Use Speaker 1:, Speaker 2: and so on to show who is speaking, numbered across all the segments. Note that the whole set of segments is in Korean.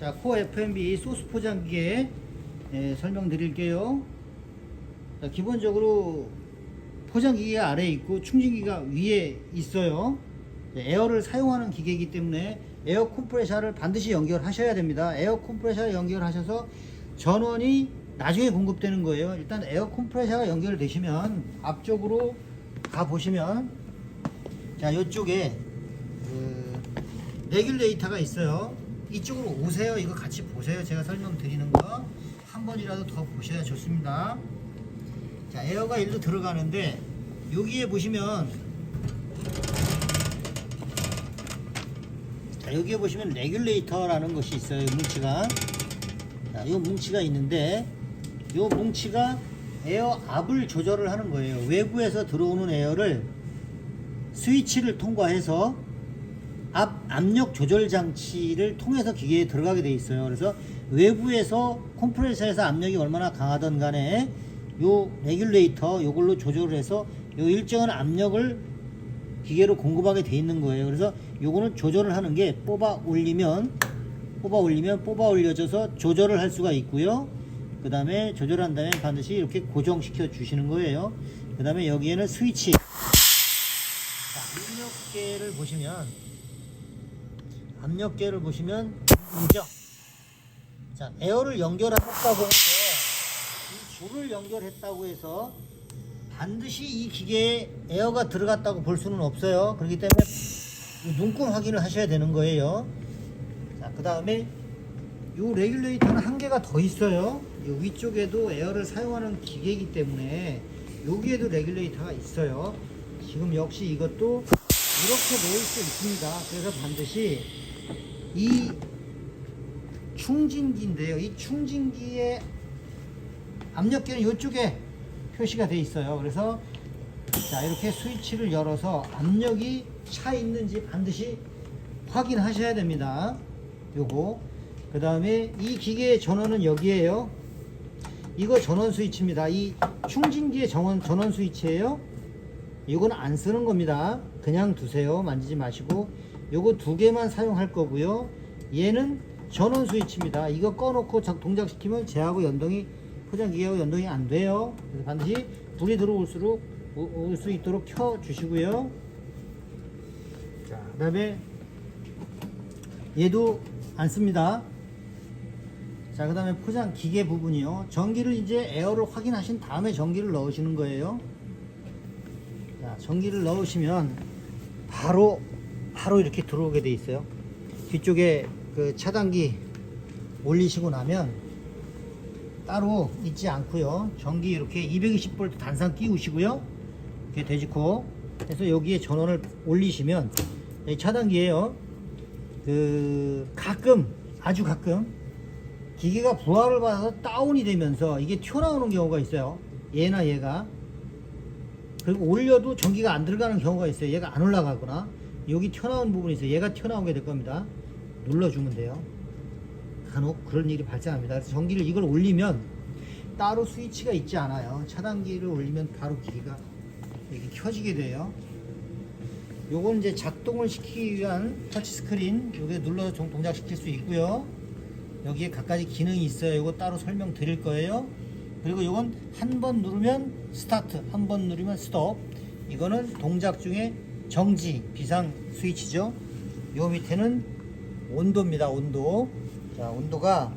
Speaker 1: 자, 코어 F&B 소스 포장기에 설명드릴게요. 자, 기본적으로 포장기가 아래에 있고 충전기가 위에 있어요. 에어를 사용하는 기계이기 때문에 에어 컴프레셔를 반드시 연결하셔야 됩니다. 에어 컴프레셔 연결하셔서 전원이 나중에 공급되는 거예요. 일단 에어 컴프레셔가 연결되시면 앞쪽으로 가 보시면, 자, 이쪽에 레귤레이터가 있어요. 이쪽으로 오세요. 이거 같이 보세요. 제가 설명드리는 거 한 번이라도 더 보셔야 좋습니다. 자, 에어가 일로 들어가는데 여기에 보시면, 자, 여기에 보시면 레귤레이터라는 것이 있어요. 뭉치가. 자, 이 뭉치가 있는데 이 뭉치가 에어 압을 조절을 하는 거예요. 외부에서 들어오는 에어를 스위치를 통과해서 압력 조절 장치를 통해서 기계에 들어가게 돼 있어요. 그래서 외부에서 컴프레서에서 압력이 얼마나 강하든 간에 요 레귤레이터 요걸로 조절을 해서 요 일정한 압력을 기계로 공급하게 돼 있는 거예요. 그래서 요거는 조절을 하는 게 뽑아 올리면 뽑아 올려져서 조절을 할 수가 있고요. 그 다음에 조절한 다음에 반드시 이렇게 고정시켜 주시는 거예요. 그 다음에 여기에는 스위치, 자, 압력계를 보시면 이죠. 자, 에어를 연결했다고 해서, 이 줄을 연결했다고 해서 반드시 이 기계에 에어가 들어갔다고 볼 수는 없어요. 그렇기 때문에 눈금 확인을 하셔야 되는 거예요. 자, 그 다음에 이 레귤레이터는 한 개가 더 있어요. 이 위쪽에도 에어를 사용하는 기계이기 때문에 여기에도 레귤레이터가 있어요. 지금 역시 이것도 이렇게 놓을 수 있습니다. 그래서 반드시 이 충진기인데요. 이 충진기의 압력계는 이쪽에 표시가 되어 있어요. 그래서 자, 이렇게 스위치를 열어서 압력이 차 있는지 반드시 확인하셔야 됩니다. 요거. 그 다음에 이 기계의 전원은 여기에요. 이거 전원 스위치입니다. 이 충진기의 전원 스위치예요. 이건 안 쓰는 겁니다. 그냥 두세요. 만지지 마시고. 요거 두 개만 사용할 거고요. 얘는 전원 스위치입니다. 이거 꺼놓고 동작시키면 쟤하고 연동이, 포장기계하고 연동이 안 돼요. 그래서 반드시 불이 들어올수록 올 수 있도록 켜 주시고요. 자, 그 다음에 얘도 안 씁니다. 자, 그 다음에 포장 기계 부분이요. 전기를 이제 에어를 확인하신 다음에 전기를 넣으시는 거예요. 자, 전기를 넣으시면 바로 이렇게 들어오게 돼 있어요. 뒤쪽에 그 차단기 올리시고 나면 따로 있지 않고요. 전기 이렇게 220V 단상 끼우시고요. 이렇게 돼지코 해서 여기에 전원을 올리시면, 이 차단기예요. 아주 가끔 기계가 부하를 받아서 다운이 되면서 이게 튀어나오는 경우가 있어요. 얘나 얘가. 그리고 올려도 전기가 안 들어가는 경우가 있어요. 얘가 안 올라가거나 여기 튀어나온 부분이 있어요. 얘가 튀어나오게 될 겁니다. 눌러주면 돼요. 간혹 그런 일이 발생합니다. 그래서 전기를 이걸 올리면 따로 스위치가 있지 않아요. 차단기를 올리면 바로 기계가 이렇게 켜지게 돼요. 요건 이제 작동을 시키기 위한 터치스크린, 요게 눌러서 동작시킬 수 있고요. 여기에 갖가지 기능이 있어요. 요거 따로 설명드릴 거예요. 그리고 요건 한 번 누르면 스타트, 한 번 누르면 스톱. 이거는 동작 중에 정지, 비상 스위치죠. 요 밑에는 온도입니다. 온도. 자, 온도가,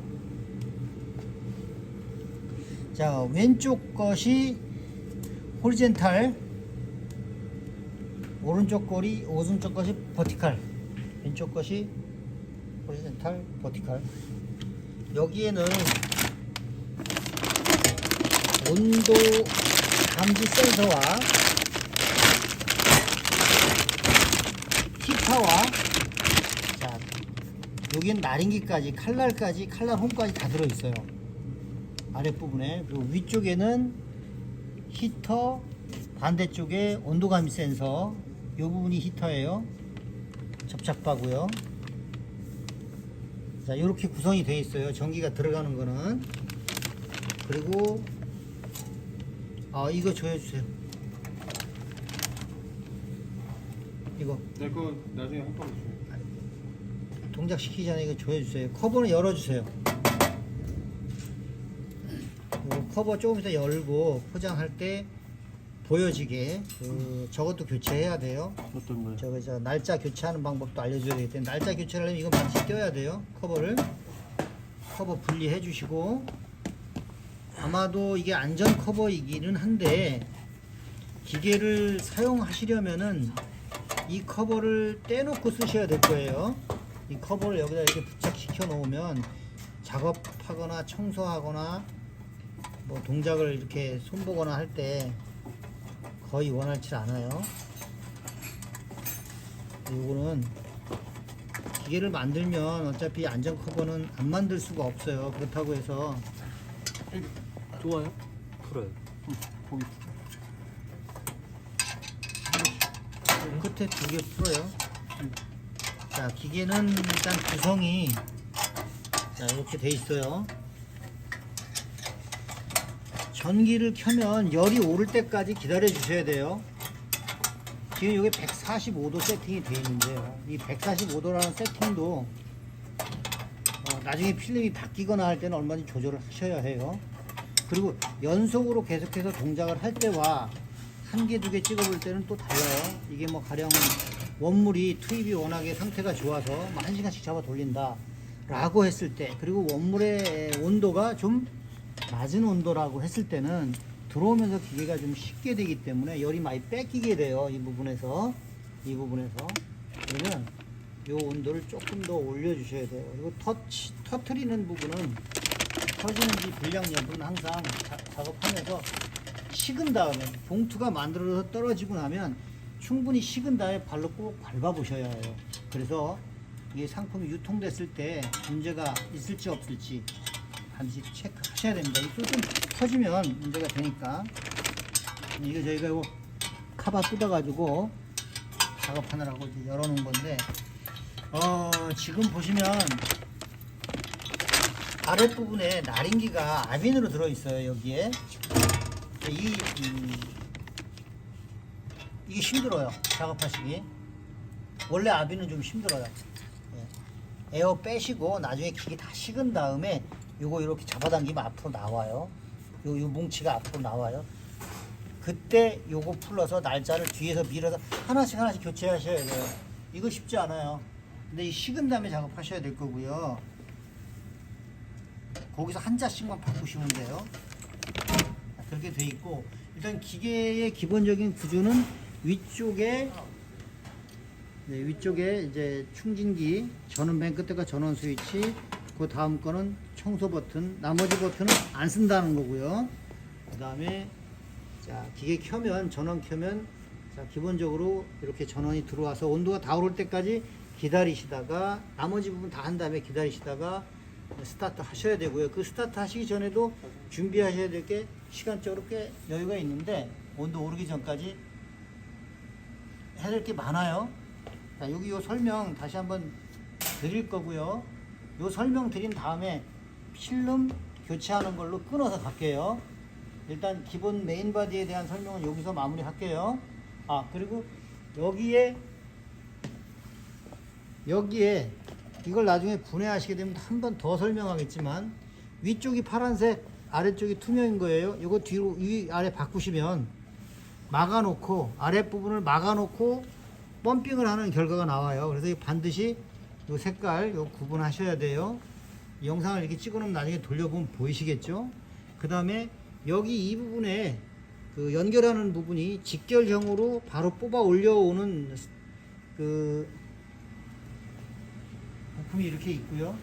Speaker 1: 자, 왼쪽 것이 호리젠탈, 오른쪽 것이 버티칼. 왼쪽 것이 호리젠탈, 버티칼. 여기에는 온도 감지 센서와 히터와, 자, 여기는 나린기까지, 칼날까지, 칼날홈까지 다 들어있어요. 아랫부분에. 그리고 위쪽에는 히터, 반대쪽에 온도감지 센서, 이 부분이 히터예요. 접착바고요. 자, 이렇게 구성이 되어 있어요. 전기가 들어가는 거는. 그리고 이거 조여주세요. 이거
Speaker 2: 내 거 나중에 한 번 줘요.
Speaker 1: 동작시키기 전에 이거 조여주세요. 커버는 열어주세요. 요 커버 조금 이따 열고 포장할 때 보여지게 저것도 교체해야 돼요.
Speaker 2: 어떤 거요?
Speaker 1: 저 날짜 교체하는 방법도 알려줘야 되기 때문에 날짜 교체를 하려면 이건 반드시 껴야 돼요. 커버 분리해 주시고, 아마도 이게 안전 커버이기는 한데 기계를 사용하시려면은 이 커버를 떼놓고 쓰셔야 될 거예요. 이 커버를 여기다 이렇게 부착시켜 놓으면 작업하거나 청소하거나 뭐 동작을 이렇게 손보거나 할 때 거의 원활치 않아요. 요거는 기계를 만들면 어차피 안전 커버는 안 만들 수가 없어요. 그렇다고 해서
Speaker 2: 좋아요? 풀어요. 거기
Speaker 1: 끝에 2개 풀어요. 자, 기계는 일단 구성이 자, 이렇게 돼 있어요. 전기를 켜면 열이 오를 때까지 기다려 주셔야 돼요. 지금 여기 145도 세팅이 되어 있는데요. 이 145도라는 세팅도 나중에 필름이 바뀌거나 할 때는 얼마든지 조절을 하셔야 해요. 그리고 연속으로 계속해서 동작을 할 때와 한 개, 2개 찍어볼 때는 또 달라요. 이게 뭐 가령 원물이 투입이 워낙에 상태가 좋아서 뭐 1시간씩 잡아 돌린다 라고 했을 때, 그리고 원물의 온도가 좀 낮은 온도라고 했을 때는 들어오면서 기계가 좀 식게 되기 때문에 열이 많이 뺏기게 돼요. 이 부분에서 그러면 이 온도를 조금 더 올려 주셔야 돼요. 그리고 터트리는 부분은, 터지는지 불량 여부는 항상 작업하면서 식은 다음에, 봉투가 만들어서 떨어지고 나면 충분히 식은 다음에 발로 꼭 밟아 보셔야 해요. 그래서 이게 상품이 유통됐을 때 문제가 있을지 없을지 반드시 체크하셔야 됩니다. 이 좀 터지면 문제가 되니까. 이거 저희가 이거 카바 뜯어가지고 작업하느라고 이제 열어놓은 건데, 지금 보시면 아랫부분에 나린기가 아빈으로 들어있어요. 여기에 이게 힘들어요. 작업하시기. 원래 아빈은 좀 힘들어요. 에어 빼시고 나중에 기계 다 식은 다음에 요거 이렇게 잡아당기면 앞으로 나와요. 요 뭉치가 앞으로 나와요. 그때 요거 풀러서 날짜를 뒤에서 밀어서 하나씩 교체하셔야 돼요. 이거 쉽지 않아요. 근데 이 식은 다음에 작업하셔야 될 거고요. 거기서 한 자씩만 바꾸시면 돼요. 그렇게 돼 있고, 일단 기계의 기본적인 구조는 위쪽에 이제 충진기, 전원 맨 끝에가 전원 스위치, 그 다음 거는 청소 버튼, 나머지 버튼은 안 쓴다는 거고요. 그 다음에 자, 기계 켜면, 전원 켜면, 자, 기본적으로 이렇게 전원이 들어와서 온도가 다 오를 때까지 기다리시다가, 나머지 부분 다 한 다음에 기다리시다가 스타트 하셔야 되고요. 그 스타트 하시기 전에도 준비하셔야 될 게 시간적으로 꽤 여유가 있는데, 온도 오르기 전까지 해야 될 게 많아요. 자, 여기 요 설명 다시 한번 드릴 거고요. 요 설명 드린 다음에 필름 교체하는 걸로 끊어서 갈게요. 일단 기본 메인 바디에 대한 설명은 여기서 마무리 할게요. 그리고 여기에 이걸 나중에 분해하시게 되면 한 번 더 설명하겠지만, 위쪽이 파란색, 아래쪽이 투명인 거예요. 이거 뒤로 위 아래 바꾸시면 막아놓고, 아랫부분을 막아놓고 펌핑을 하는 결과가 나와요. 그래서 반드시 이 색깔 구분하셔야 돼요. 이 영상을 이렇게 찍어놓으면 나중에 돌려보면 보이시겠죠. 그 다음에 여기 이 부분에 그 연결하는 부분이 직결형으로 바로 뽑아 올려오는 그 부품이 이렇게 있고요.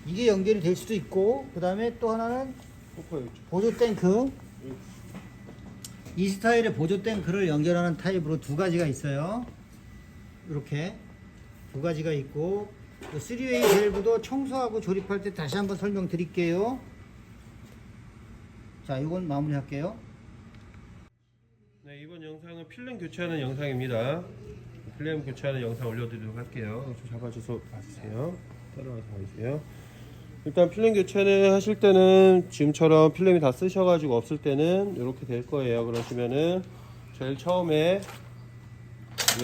Speaker 1: 이게 연결이 될 수도 있고, 그 다음에 또 하나는 보조 탱크, 이 스타일의 보조 탱크를 연결하는 타입으로 2가지가 있어요. 이렇게 2가지가 있고, 3웨이 밸브도 청소하고 조립할 때 다시 한번 설명드릴게요. 자, 이건 마무리 할게요.
Speaker 2: 네, 이번 영상은 필름 교체하는 영상입니다. 필름 교체하는 영상 올려드리도록 할게요. 좀 잡아줘서 봐주세요. 따라와서 봐주세요. 일단 필름 교체를 하실 때는 지금처럼 필름이 다 쓰셔가지고 없을 때는 이렇게 될 거예요. 그러시면은 제일 처음에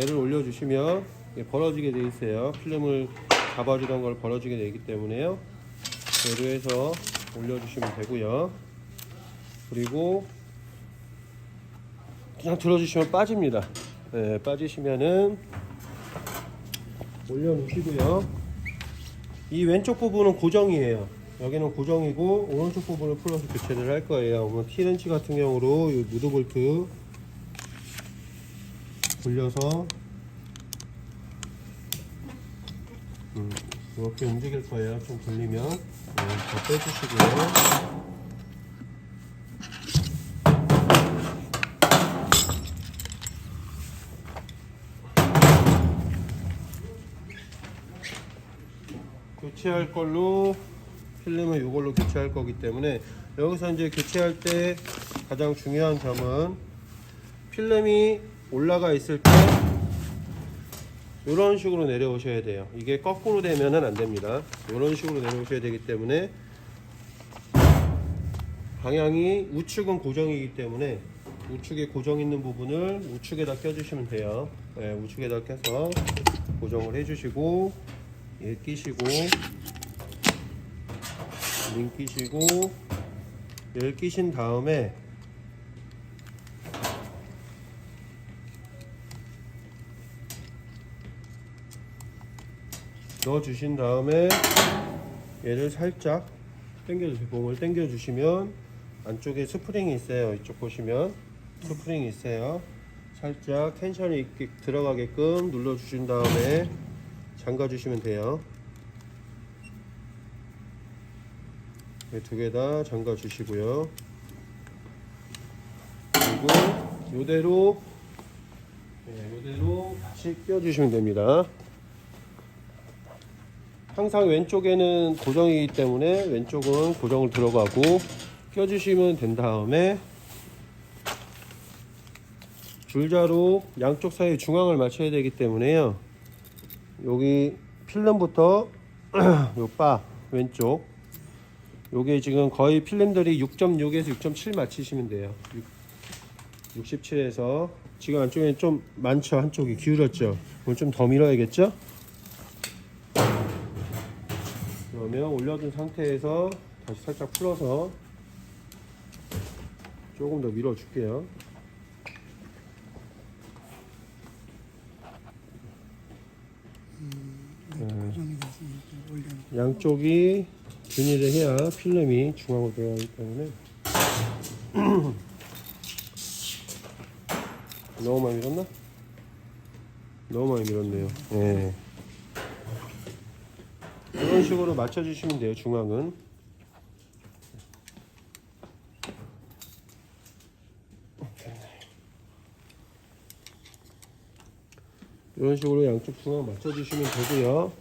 Speaker 2: 얘를 올려주시면 벌어지게 돼 있어요. 필름을 잡아주던 걸 벌어지게 되기 때문에요. 그대로 해서 올려주시면 되고요. 그리고 그냥 들어주시면 빠집니다. 네, 빠지시면은 올려놓으시고요. 이 왼쪽 부분은 고정이에요. 여기는 고정이고 오른쪽 부분을 풀어서 교체를 할 거예요. T렌치 같은 경우로 이 무드볼트 돌려서 이렇게 움직일 거예요. 좀 돌리면 더 빼주시고요. 교체할 걸로 필름을 이걸로 교체할 거기 때문에 여기서 이제 교체할 때 가장 중요한 점은 필름이 올라가 있을 때 이런 식으로 내려오셔야 돼요. 이게 거꾸로 되면은 안 됩니다. 이런 식으로 내려오셔야 되기 때문에 방향이 우측은 고정이기 때문에 우측에 고정 있는 부분을 우측에다 껴주시면 돼요. 네, 우측에다 껴서 고정을 해주시고 얘 끼시고 링 끼시고 얘를 끼신 다음에 넣어 주신 다음에 얘를 살짝 당겨주세요. 봉을 당겨 주시면 안쪽에 스프링이 있어요. 이쪽 보시면 스프링이 있어요. 살짝 텐션이 있게 들어가게끔 눌러 주신 다음에 잠가 주시면 돼요. 두 개 다 잠가 주시고요. 그리고 요대로 다시 끼워 주시면 됩니다. 항상 왼쪽에는 고정이기 때문에 왼쪽은 고정을 들어가고 껴주시면 된 다음에 줄자로 양쪽 사이 중앙을 맞춰야 되기 때문에요. 여기 필름부터 요 바 왼쪽 요게 지금 거의 필름들이 6.6에서 6.7 맞추시면 돼요. 67에서 지금 안쪽에 좀 많죠. 한쪽이 기울었죠. 그럼 좀 더 밀어야겠죠. 그러면 올려둔 상태에서 다시 살짝 풀어서 조금 더 밀어 줄게요. 양쪽이 균일을 해야 필름이 중앙으로 들어가기 때문에 너무 많이 밀었나? 너무 많이 밀었네요. 네. 이런 식으로 맞춰주시면 돼요. 중앙은 이런 식으로 양쪽 중앙 맞춰주시면 되고요.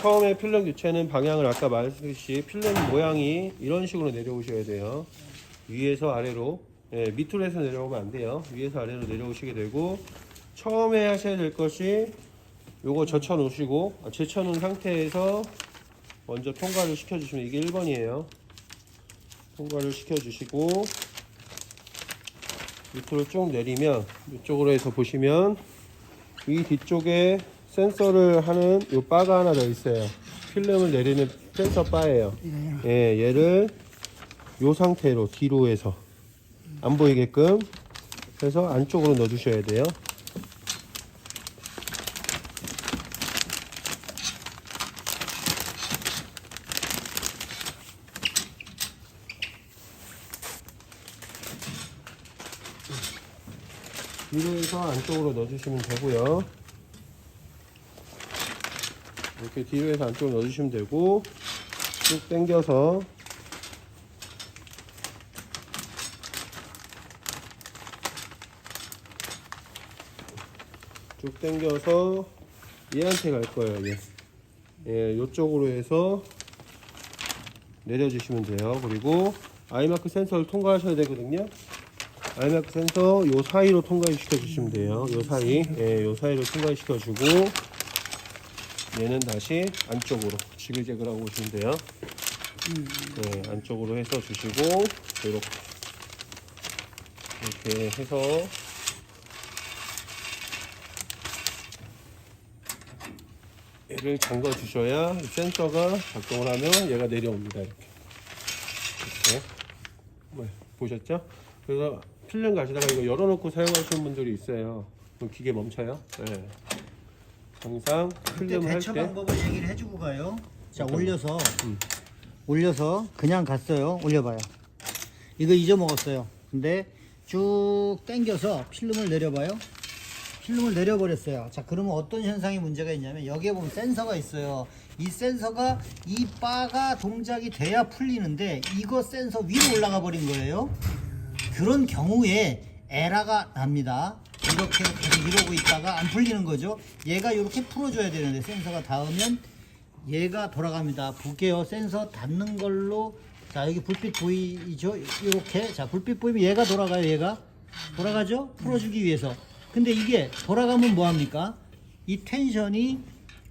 Speaker 2: 처음에 필름 교체는 방향을 아까 말했듯이 필름 모양이 이런 식으로 내려오셔야 돼요. 위에서 아래로, 밑으로 해서 내려오면 안 돼요. 위에서 아래로 내려오시게 되고, 처음에 하셔야 될 것이 요거 젖혀 놓으시고, 제쳐 놓은 상태에서 먼저 통과를 시켜 주시면, 이게 1번이에요 통과를 시켜 주시고 밑으로 쭉 내리면 이쪽으로 해서 보시면 이 뒤쪽에 센서를 하는 요 바가 하나 더 있어요. 필름을 내리는 센서 바예요. 예, 얘를 요 상태로 뒤로 해서 안 보이게끔 해서 안쪽으로 넣어 주셔야 돼요. 뒤로 해서 안쪽으로 넣어 주시면 되고요. 이렇게 뒤로 해서 안쪽으로 넣어주시면 되고, 쭉 당겨서 쭉 당겨서 얘한테 갈 거예요. 얘. 예, 요쪽으로 해서 내려주시면 돼요. 그리고 아이마크 센서를 통과하셔야 되거든요. 아이마크 센서 요 사이로 통과시켜 주시면 돼요. 요 사이, 예, 요 사이로 통과시켜 주고, 얘는 다시 안쪽으로 지그재그라고 보시면 돼요. 네, 안쪽으로 해서 주시고 이렇게 해서 얘를 잠궈 주셔야 센서가 작동을 하면 얘가 내려옵니다. 이렇게. 네, 보셨죠? 그래서 필름 가시다가 이거 열어놓고 사용하시는 분들이 있어요. 그럼 기계 멈춰요. 네. 항상
Speaker 1: 그때
Speaker 2: 필름 할
Speaker 1: 대처
Speaker 2: 때
Speaker 1: 방법을 얘기를 해주고 가요. 자,
Speaker 2: 어떤
Speaker 1: 올려서
Speaker 2: 음.
Speaker 1: 올려서 그냥 갔어요. 올려봐요. 이거 잊어먹었어요. 근데 쭉 당겨서 필름을 내려봐요. 필름을 내려버렸어요. 자, 그러면 어떤 현상이 문제가 있냐면 여기에 보면 센서가 있어요. 이 센서가 이 바가 동작이 돼야 풀리는데 이거 센서 위로 올라가 버린 거예요. 그런 경우에 에러가 납니다. 이렇게 계속 이러고 있다가 안 풀리는 거죠. 얘가 이렇게 풀어줘야 되는데 센서가 닿으면 얘가 돌아갑니다. 볼게요. 센서 닿는 걸로. 자, 여기 불빛 보이죠? 이렇게. 자, 불빛 보이면 얘가 돌아가요. 얘가 돌아가죠? 풀어주기 위해서. 근데 이게 돌아가면 뭐합니까? 이 텐션이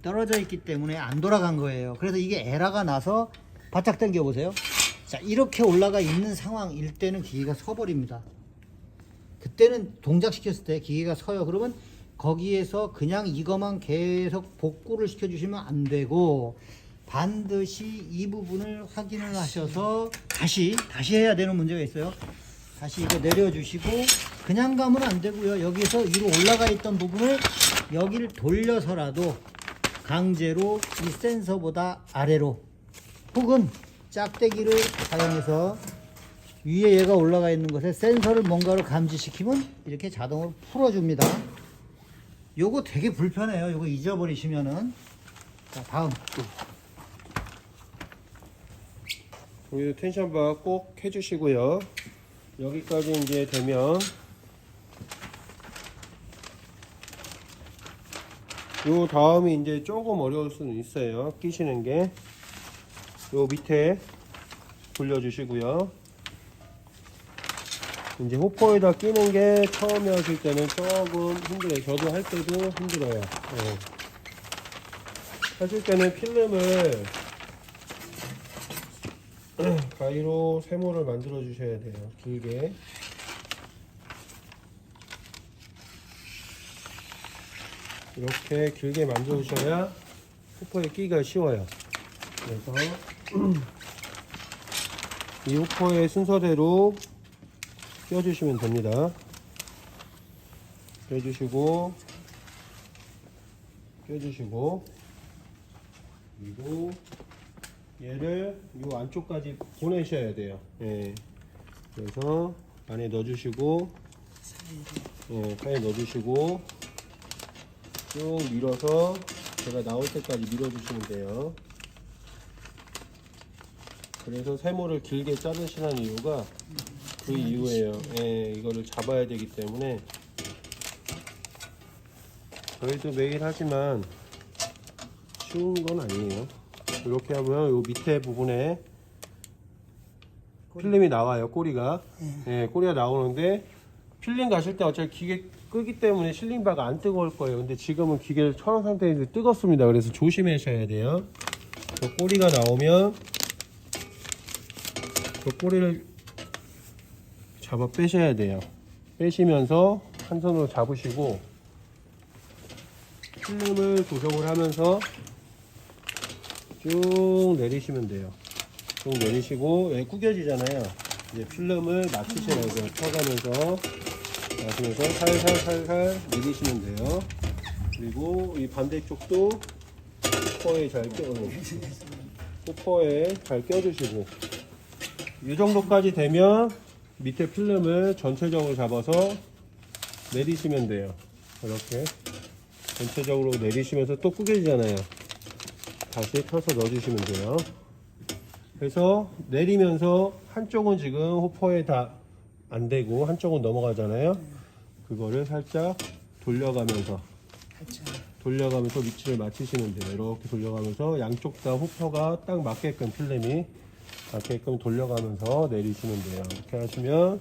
Speaker 1: 떨어져 있기 때문에 안 돌아간 거예요. 그래서 이게 에러가 나서 바짝 당겨 보세요. 자, 이렇게 올라가 있는 상황일 때는 기계가 서버립니다. 그때는 동작시켰을 때 기계가 서요. 그러면 거기에서 그냥 이것만 계속 복구를 시켜주시면 안 되고 반드시 이 부분을 확인을 하셔서 다시 해야 되는 문제가 있어요. 다시 이거 내려주시고 그냥 가면 안 되고요. 여기서 위로 올라가 있던 부분을 여기를 돌려서라도 강제로 이 센서보다 아래로 혹은 짝대기를 사용해서 위에 얘가 올라가 있는 것에 센서를 뭔가로 감지시키면 이렇게 자동으로 풀어줍니다. 요거 되게 불편해요. 요거 잊어버리시면은. 자, 다음.
Speaker 2: 여기도 텐션바 꼭 해주시고요. 여기까지 이제 되면 요 다음이 이제 조금 어려울 수는 있어요. 끼시는 게 요 밑에 돌려주시고요. 이제 호퍼에다 끼는 게 처음에 하실 때는 조금 힘들어요. 저도 할 때도 힘들어요. 하실 때는 필름을 가위로 세모를 만들어 주셔야 돼요. 길게. 이렇게 길게 만들어 주셔야 호퍼에 끼기가 쉬워요. 그래서 이 호퍼의 순서대로 껴주시면 됩니다. 껴주시고 그리고 얘를 요 안쪽까지 보내셔야 돼요. 예. 그래서 안에 넣어주시고 사이에 넣어주시고 쭉 밀어서 제가 나올 때까지 밀어주시면 돼요. 그래서 세모를 길게 자르시는 이유가 그 이유예요. 예, 이거를 잡아야 되기 때문에. 저희도 매일 하지만 쉬운 건 아니에요. 이렇게 하면 요 밑에 부분에 필름이 나와요. 꼬리가. 예, 꼬리가 나오는데 필름 가실 때 어차피 기계 끄기 때문에 실링바가 안 뜨거울 거예요. 근데 지금은 기계를 켜놓은 상태인데 뜨겁습니다. 그래서 조심하셔야 돼요. 저 꼬리가 나오면 저 꼬리를 잡아 빼셔야 돼요. 빼시면서 한 손으로 잡으시고 필름을 조정을 하면서 쭉 내리시면 돼요. 쭉 내리시고 여기 구겨지잖아요. 이제 필름을 맞추셔야 돼요. 펴가면서 살살 내리시면 돼요. 그리고 이 반대쪽도 호퍼에 잘 껴주시고 이 정도까지 되면 밑에 필름을 전체적으로 잡아서 내리시면 돼요. 이렇게 전체적으로 내리시면서 또 구겨지잖아요. 다시 펴서 넣어주시면 돼요. 그래서 내리면서 한쪽은 지금 호퍼에 다 안 되고 한쪽은 넘어가잖아요. 그거를 살짝 돌려가면서 위치를 맞추시면 돼요. 이렇게 돌려가면서 양쪽 다 호퍼가 딱 맞게끔 필름이 맞게끔 돌려가면서 내리시면 돼요. 이렇게 하시면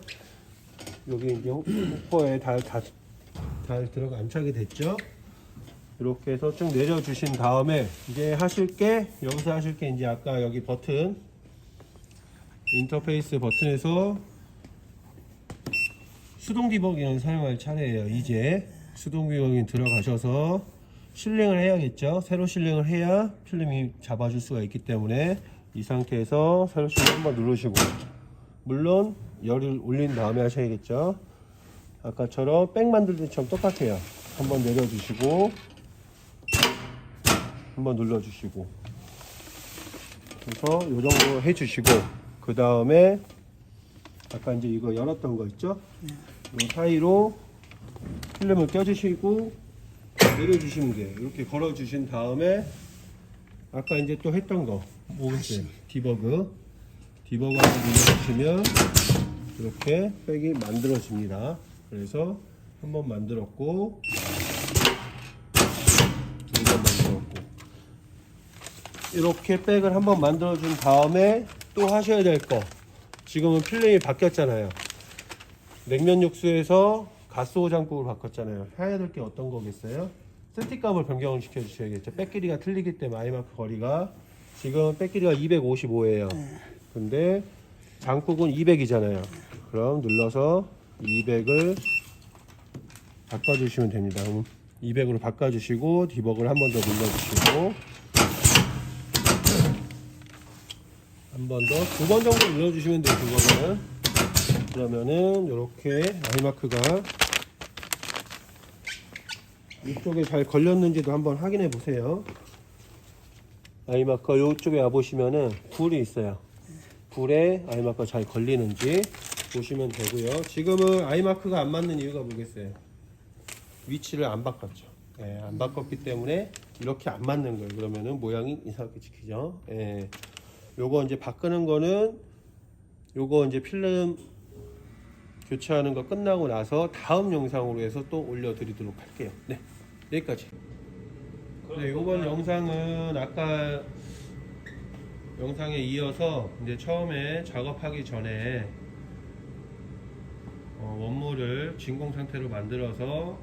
Speaker 2: 여기 이제 호퍼에 달 들어가 안착이 됐죠. 이렇게 해서 쭉 내려주신 다음에 이제 여기서 하실 게 이제 아까 여기 버튼 인터페이스 버튼에서 수동 디버깅을 사용할 차례예요. 이제 수동 디버깅 들어가셔서 실링을 해야겠죠. 새로 실링을 해야 필름이 잡아줄 수가 있기 때문에 이 상태에서 새로 실링 한번 누르시고, 물론 열을 올린 다음에 하셔야겠죠. 아까처럼 백 만들 때처럼 똑같아요. 한번 내려주시고 한번 눌러주시고, 그래서 이 정도 해주시고, 그 다음에 아까 이제 이거 열었던 거 있죠? 이 사이로 필름을 껴주시고 내려주시면 돼요. 이렇게 걸어주신 다음에 아까 이제 또 했던 거 뭐겠어요? 디버그 한번 눌러주시면 이렇게 백이 만들어집니다. 그래서 한 번 만들었고, 두 번 만들었고, 이렇게 백을 한번 만들어준 다음에 또 하셔야 될 거, 지금은 필름이 바뀌었잖아요. 냉면 육수에서 가스오 장국으로 바꿨잖아요. 해야 될 게 어떤 거겠어요? 세티값을 변경을 시켜 주셔야겠죠. 백 길이가 틀리기 때문에 아이마크 거리가 지금 백 길이가 255예요. 근데 장국은 200이잖아요. 그럼 눌러서 200을 바꿔주시면 됩니다. 200으로 바꿔주시고 디버그를 한 번 더 눌러주시고, 한 번 더, 두 번 정도 눌러주시면 돼요. 그거는 그러면은 이렇게 아이마크가 이쪽에 잘 걸렸는지도 한번 확인해 보세요. 아이마크 이쪽에 와 보시면은 불이 있어요. 불에 아이마크가 잘 걸리는지 보시면 되고요. 지금은 아이마크가 안 맞는 이유가 뭐겠어요? 위치를 안 바꿨죠. 예, 안 바꿨기 때문에 이렇게 안 맞는 거예요. 그러면은 모양이 이상하게 찍히죠. 예. 요거 이제 바꾸는 거는 요거 이제 필름 교체하는 거 끝나고 나서 다음 영상으로 해서 또 올려드리도록 할게요. 네, 여기까지. 네, 이번 영상은 아까 영상에 이어서 이제 처음에 작업하기 전에 원물을 진공 상태로 만들어서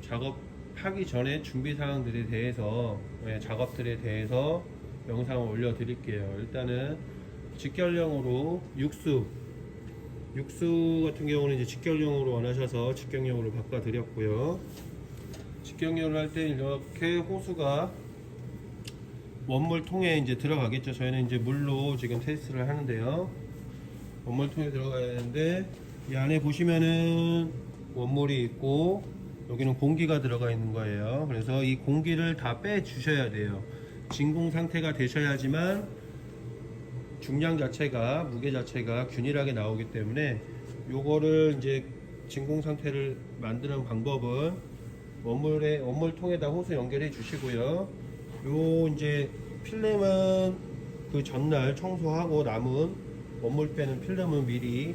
Speaker 2: 작업하기 전에 준비 사항들에 대해서, 작업들에 대해서 영상을 올려드릴게요. 일단은 직결용으로 육수 같은 경우는 이제 직결용으로 원하셔서 직결용으로 바꿔드렸고요. 직결용을 할 때 이렇게 호수가 원물통에 이제 들어가겠죠. 저희는 이제 물로 지금 테스트를 하는데요. 원물통에 들어가야 되는데, 이 안에 보시면은 원물이 있고 여기는 공기가 들어가 있는 거예요. 그래서 이 공기를 다 빼 주셔야 돼요. 진공 상태가 되셔야지만 중량 자체가, 무게 자체가 균일하게 나오기 때문에, 요거를 이제 진공 상태를 만드는 방법은 원물통에다 호수 연결해 주시고요. 요 이제 필름은 그 전날 청소하고 남은 원물 빼는 필름은 미리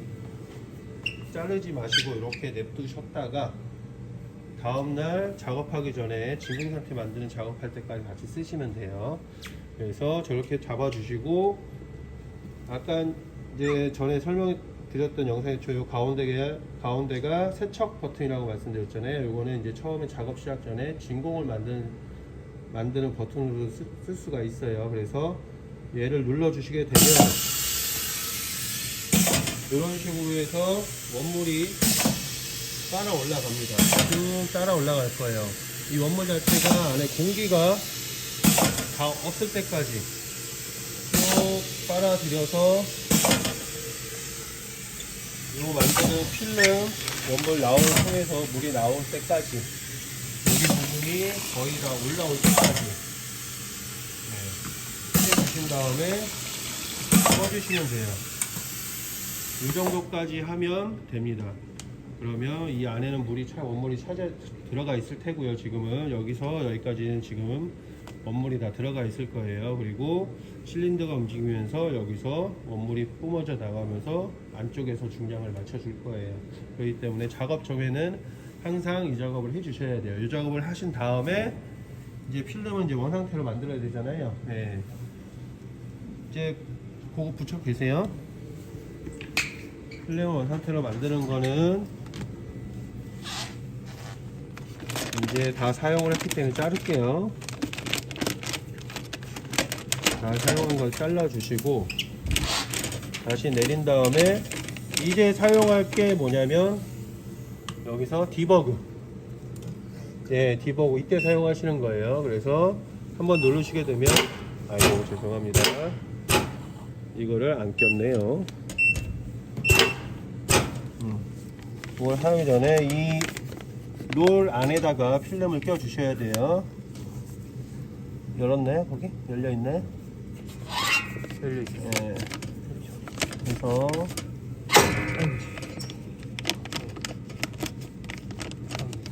Speaker 2: 자르지 마시고 이렇게 냅두셨다가 다음날 작업하기 전에 진공 상태 만드는 작업할 때까지 같이 쓰시면 돼요. 그래서 저렇게 잡아주시고, 아까 이제 전에 설명드렸던 영상에 요 가운데가 세척 버튼이라고 말씀드렸잖아요. 요거는 이제 처음에 작업 시작 전에 진공을 만드는 버튼으로 쓸 수가 있어요. 그래서 얘를 눌러주시게 되면 이런 식으로 해서 원물이 따라 올라갑니다. 쭉 따라 올라갈 거예요. 이 원물 자체가 안에 공기가 다 없을 때까지 쭉 빨아들여서 요 만드는 필름 원물 나오는 통에서 물이 나올 때까지, 여기 부분이 거의 다 올라올 때까지 해주신 다음에 꺼주시면 돼요. 이 정도까지 하면 됩니다. 그러면 이 안에는 원물이 들어가 있을 테고요. 지금은 여기서 여기까지는 지금 원물이 다 들어가 있을 거예요. 그리고 실린더가 움직이면서 여기서 원물이 뿜어져 나가면서 안쪽에서 중량을 맞춰줄 거예요. 그렇기 때문에 작업 전에는 항상 이 작업을 해주셔야 돼요. 이 작업을 하신 다음에 이제 필름은 이제 원상태로 만들어야 되잖아요. 네. 이제 그거 붙여 계세요. 필름 원상태로 만드는 거는 이제 다 사용을 했기 때문에 자를게요. 다 사용한 걸 잘라주시고 다시 내린 다음에 이제 사용할 게 뭐냐면 여기서 디버그 예, 디버그 이때 사용하시는 거예요. 그래서 한번 누르시게 되면 아이고 죄송합니다. 이거를 안 꼈네요. 그걸 하기 전에 이 롤 안에다가 필름을 껴 주셔야 돼요. 열었네? 거기? 열려있네? 열려있네. 예. 그래서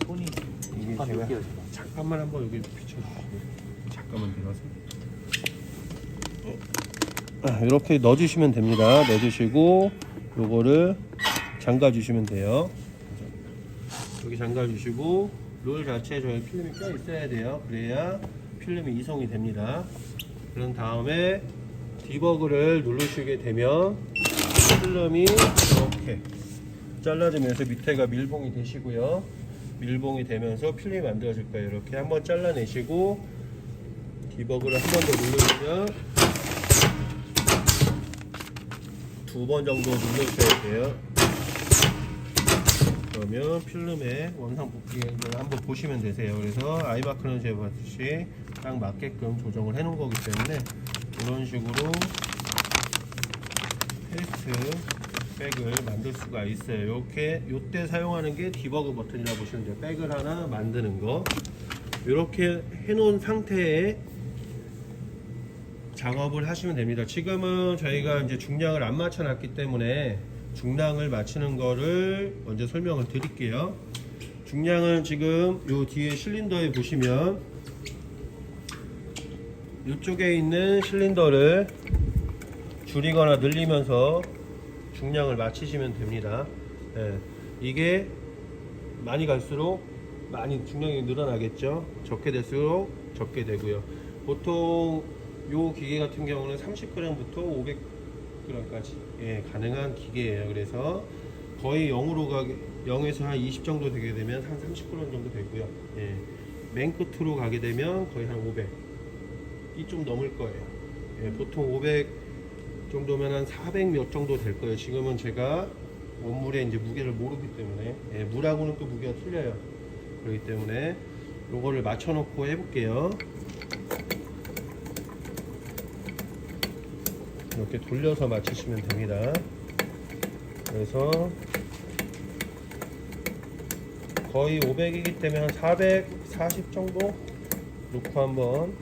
Speaker 1: 손이
Speaker 2: 이게 제가 잠깐만 한번 여기 비춰주시고 잠깐만 들어서 이렇게 넣어주시면 됩니다. 넣어주시고 요거를 잠가 주시면 돼요. 여기 잠가 주시고 롤 자체에 저희 필름이 껴 있어야 돼요. 그래야 필름이 이송이 됩니다. 그런 다음에 디버그를 누르시게 되면 필름이 이렇게 잘라지면서 밑에가 밀봉이 되시고요. 밀봉이 되면서 필름이 만들어질 거예요. 이렇게 한번 잘라내시고 디버그를 한 번 더 누르시면 2번 정도 눌러주셔야 돼요. 그러면 필름의 원상 복귀를 한번 보시면 되세요. 그래서 아이마크는 제가 봤듯이 딱 맞게끔 조정을 해 놓은 거기 때문에 이런 식으로 페이스트 백을 만들 수가 있어요. 이렇게 요때 사용하는 게 디버그 버튼이라고 보시면 돼요. 백을 하나 만드는 거. 이렇게 해 놓은 상태에 작업을 하시면 됩니다. 지금은 저희가 이제 중량을 안 맞춰 놨기 때문에 중량을 맞추는 거를 먼저 설명을 드릴게요. 중량은 지금 요 뒤에 실린더에 보시면 이쪽에 있는 실린더를 줄이거나 늘리면서 중량을 맞추시면 됩니다. 예, 이게 많이 갈수록 많이 중량이 늘어나겠죠. 적게 될수록 적게 되고요. 보통 요 기계 같은 경우는 30g부터 500g까지 예, 가능한 기계예요. 그래서 거의 0에서 한 20 정도 되게 되면 한 30g 정도 되고요. 예, 맨 끝으로 가게 되면 거의 한 500이 좀 넘을 거예요. 예, 보통 500 정도면 한 400 몇 정도 될 거예요. 지금은 제가 원물의 이제 무게를 모르기 때문에 예, 물하고는 또 무게가 틀려요. 그렇기 때문에 요거를 맞춰 놓고 해볼게요. 이렇게 돌려서 맞추시면 됩니다. 그래서 거의 500이기 때문에 한 440 정도 놓고 한번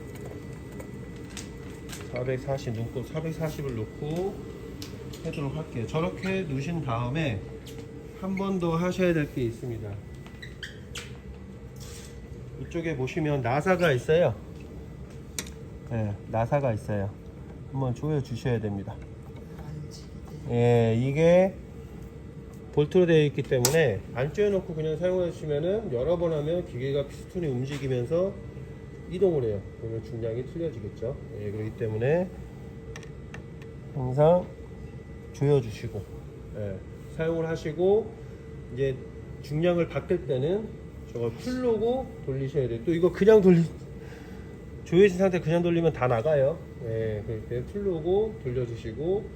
Speaker 2: 440 놓고 440을 놓고 하도록 할게요. 저렇게 누신 다음에 한 번 더 하셔야 될 게 있습니다. 이쪽에 보시면 나사가 있어요. 네, 나사가 있어요. 한번 조여 주셔야 됩니다. 예, 이게 볼트로 되어 있기 때문에 안 조여 놓고 그냥 사용해 주시면은 여러 번 하면 기계가 피스톤이 움직이면서 이동을 해요. 그러면 중량이 틀려지겠죠. 예, 그렇기 때문에 항상 조여 주시고 예, 사용을 하시고 이제 중량을 바뀔 때는 저걸 풀르고 돌리셔야 돼요. 또 이거 그냥 조여진 상태 그냥 돌리면 다 나가요. 예, 그렇게 풀르고 돌려주시고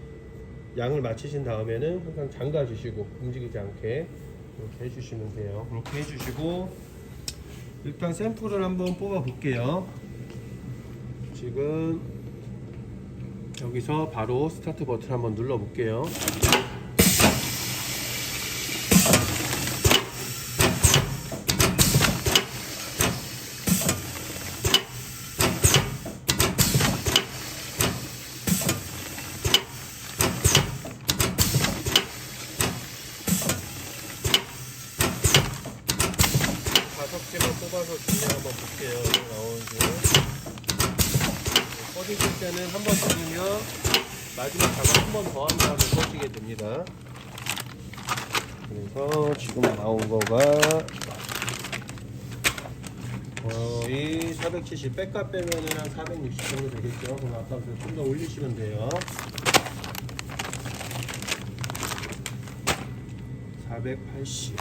Speaker 2: 양을 맞추신 다음에는 항상 잠가 주시고 움직이지 않게 이렇게 해주시면 돼요. 그렇게 해주시고 일단 샘플을 한번 뽑아 볼게요. 지금 여기서 바로 스타트 버튼 한번 눌러 볼게요. 뽑아서 중량 한번 볼게요. 나오는지. 꺼지실 때는 한번 누르면 마지막 작업 한 번 더 한 다음에 꺼지게 됩니다. 그래서 지금 나온 거가 거의 470 백값 빼면은 한 460 정도 되겠죠. 그럼 아까부터 좀 더 올리시면 돼요. 480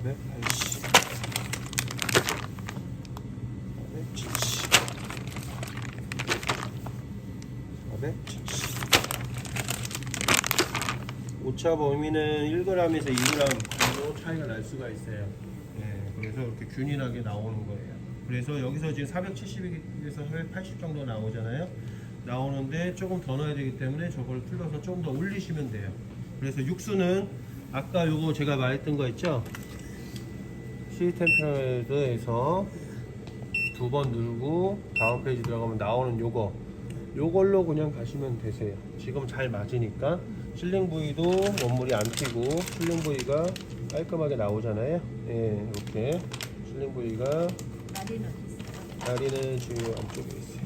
Speaker 2: 480 470 470 570 오차 범위는 1g에서 2g 정도 차이가 날 수가 있어요. 예, 그래서 이렇게 균일하게 나오는 거예요. 그래서 여기서 지금 470에서 480 정도 나오잖아요. 나오는데 조금 더 넣어야 되기 때문에 저걸 풀러서 조금 더 올리시면 돼요. 그래서 육수는 아까 요거 제가 말했던 거 있죠? 시템페어에서 2번 누르고 다음 페이지 들어가면 나오는 요걸로 그냥 가시면 되세요. 지금 잘 맞으니까 실링 부위도 원물이 안 튀고 실링 부위가 깔끔하게 나오잖아요. 예, 이렇게 실링 부위가 다리는 지금 안쪽에 있어요.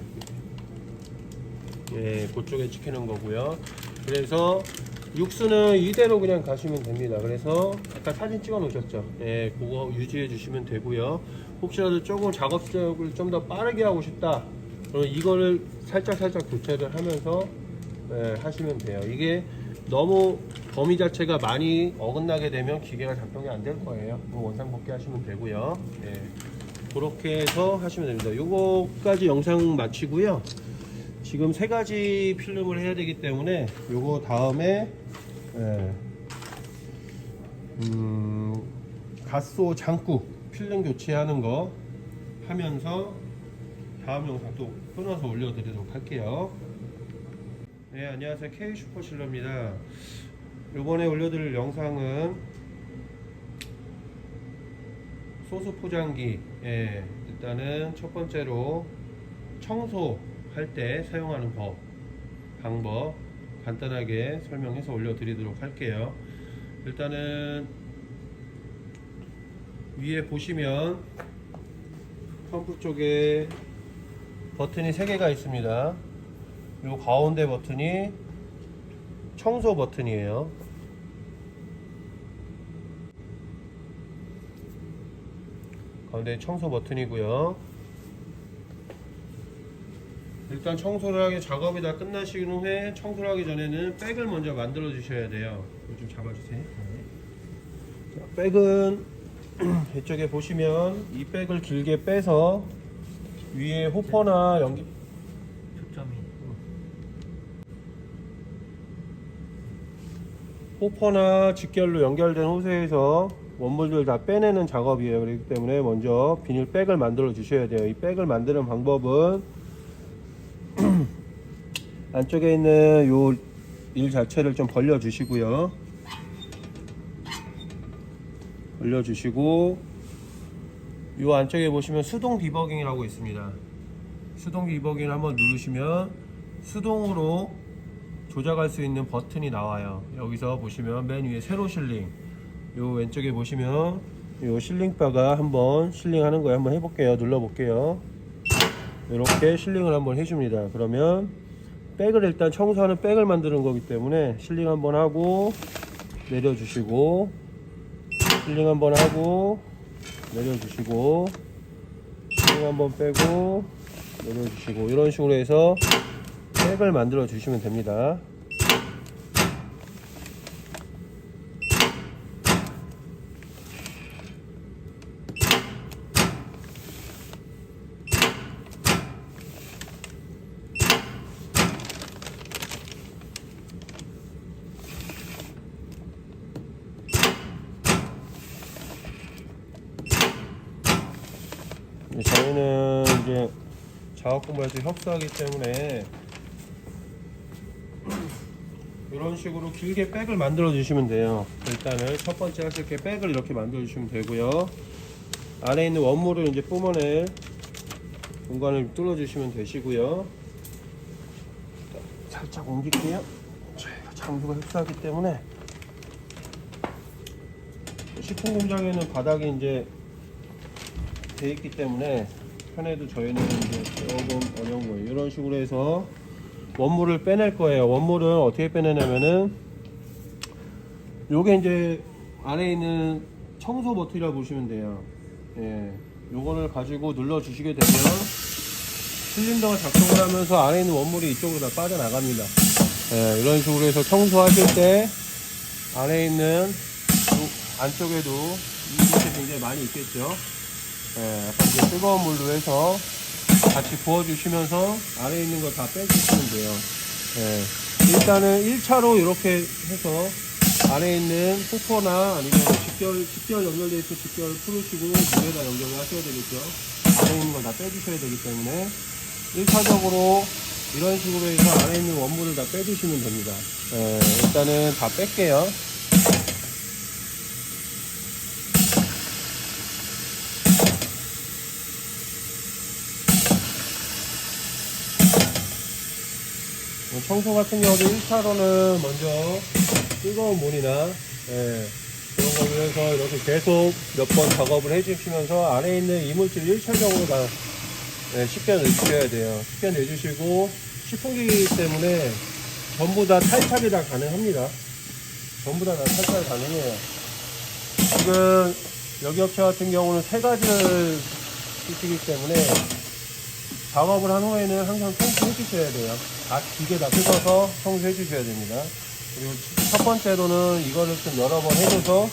Speaker 2: 예, 그쪽에 찍히는 거고요. 그래서 육수는 이대로 그냥 가시면 됩니다. 그래서 아까 사진 찍어 놓으셨죠? 예, 그거 유지해 주시면 되고요. 혹시라도 조금 작업력을 좀 더 빠르게 하고 싶다. 그럼 이거를 살짝 교체를 하면서 하시면 돼요. 이게 너무 범위 자체가 많이 어긋나게 되면 기계가 작동이 안 될 거예요. 원상 복귀하시면 되고요. 예, 그렇게 해서 하시면 됩니다. 요거까지 영상 마치고요. 지금 3가지 필름을 해야 되기 때문에 요거 다음에 가스오 장구 필름 교체하는 거 하면서 다음 영상 또 끊어서 올려드리도록 할게요. 네, 안녕하세요. K슈퍼실러입니다. 요번에 올려드릴 영상은 소스 포장기, 일단은 첫 번째로 청소할 때 사용하는 방법 간단하게 설명해서 올려드리도록 할게요. 일단은 위에 보시면 펌프 쪽에 버튼이 3개가 있습니다. 요 가운데 버튼이 청소 버튼이에요. 가운데 청소 버튼이고요. 일단 청소를 하기 작업이 다 끝나신 후에 청소를 하기 전에는 백을 먼저 만들어 주셔야 돼요. 이거 좀 잡아주세요. 자, 백은 이쪽에 보시면 이 백을 길게 빼서 위에 호퍼나 연기 호퍼나 직결로 연결된 호스에서 원물들 다 빼내는 작업이에요. 그렇기 때문에 먼저 비닐백을 만들어 주셔야 돼요. 이 백을 만드는 방법은 안쪽에 있는 요 일 자체를 좀 벌려 주시고요. 벌려 주시고 요 안쪽에 보시면 수동 디버깅이라고 있습니다. 수동 디버깅을 한번 누르시면 수동으로 조작할 수 있는 버튼이 나와요. 여기서 보시면 맨 위에 세로 실링, 요 왼쪽에 보시면 요 실링바가 한번 실링하는 거예요. 한번 해볼게요. 눌러볼게요. 이렇게 실링을 한번 해줍니다. 그러면 백을 일단 청소하는 백을 만드는 거기 때문에 실링 한번 하고 내려주시고, 실링 한번 하고 내려주시고, 실링 한번 빼고 내려주시고, 이런 식으로 해서 백을 만들어 주시면 됩니다. 저희는 이제 작업 공부에서 협소하기 때문에 이런 식으로 길게 백을 만들어 주시면 돼요. 일단은 첫 번째 하실 때 백을 이렇게 만들어 주시면 되고요. 안에 있는 원물을 이제 뿜어낼 공간을 뚫어 주시면 되시고요. 살짝 옮길게요. 저희가 장소가 협소하기 때문에 식품 공장에는 바닥이 이제 돼 있기 때문에 편해도 저희는 이제 조금 어려운 거예요. 이런 식으로 해서 원물을 빼낼 거예요. 원물은 어떻게 빼내냐면은 요게 이제 안에 있는 청소 버튼이라고 보시면 돼요. 예, 요거를 가지고 눌러 주시게 되면 실린더가 작동을 하면서 안에 있는 원물이 이쪽으로 다 빠져나갑니다. 예, 이런 식으로 해서 청소하실 때 안에 있는 안쪽에도 이물이 굉장히 많이 있겠죠. 예, 약간 이제 뜨거운 물로 해서 같이 부어주시면서 안에 있는 거 다 빼주시면 돼요. 예, 일단은 1차로 이렇게 해서 안에 있는 호퍼나 아니면 직결 연결되어 있으면 직결을 풀으시고 물에다 연결을 하셔야 되겠죠. 안에 있는 걸 다 빼주셔야 되기 때문에 1차적으로 이런 식으로 해서 안에 있는 원물을 다 빼주시면 됩니다. 일단은 다 뺄게요. 청소 같은 경우도 1차로는 먼저 뜨거운 물이나 그런 걸로 해서 이렇게 계속 몇 번 작업을 해주시면서 안에 있는 이물질 1차적으로 다 씻겨내주셔야 돼요. 씻겨내주시고 시풍기이기 때문에 전부 다 탈착이 다 가능합니다. 전부 다 탈착이 가능해요. 지금 여기 업체 같은 경우는 3가지를 쓰시기 때문에 작업을 한 후에는 항상 청소해 주셔야 돼요. 다 기계 다 뜯어서 청소해 주셔야 됩니다. 그리고 첫 번째로는 이거를 좀 여러 번 해줘서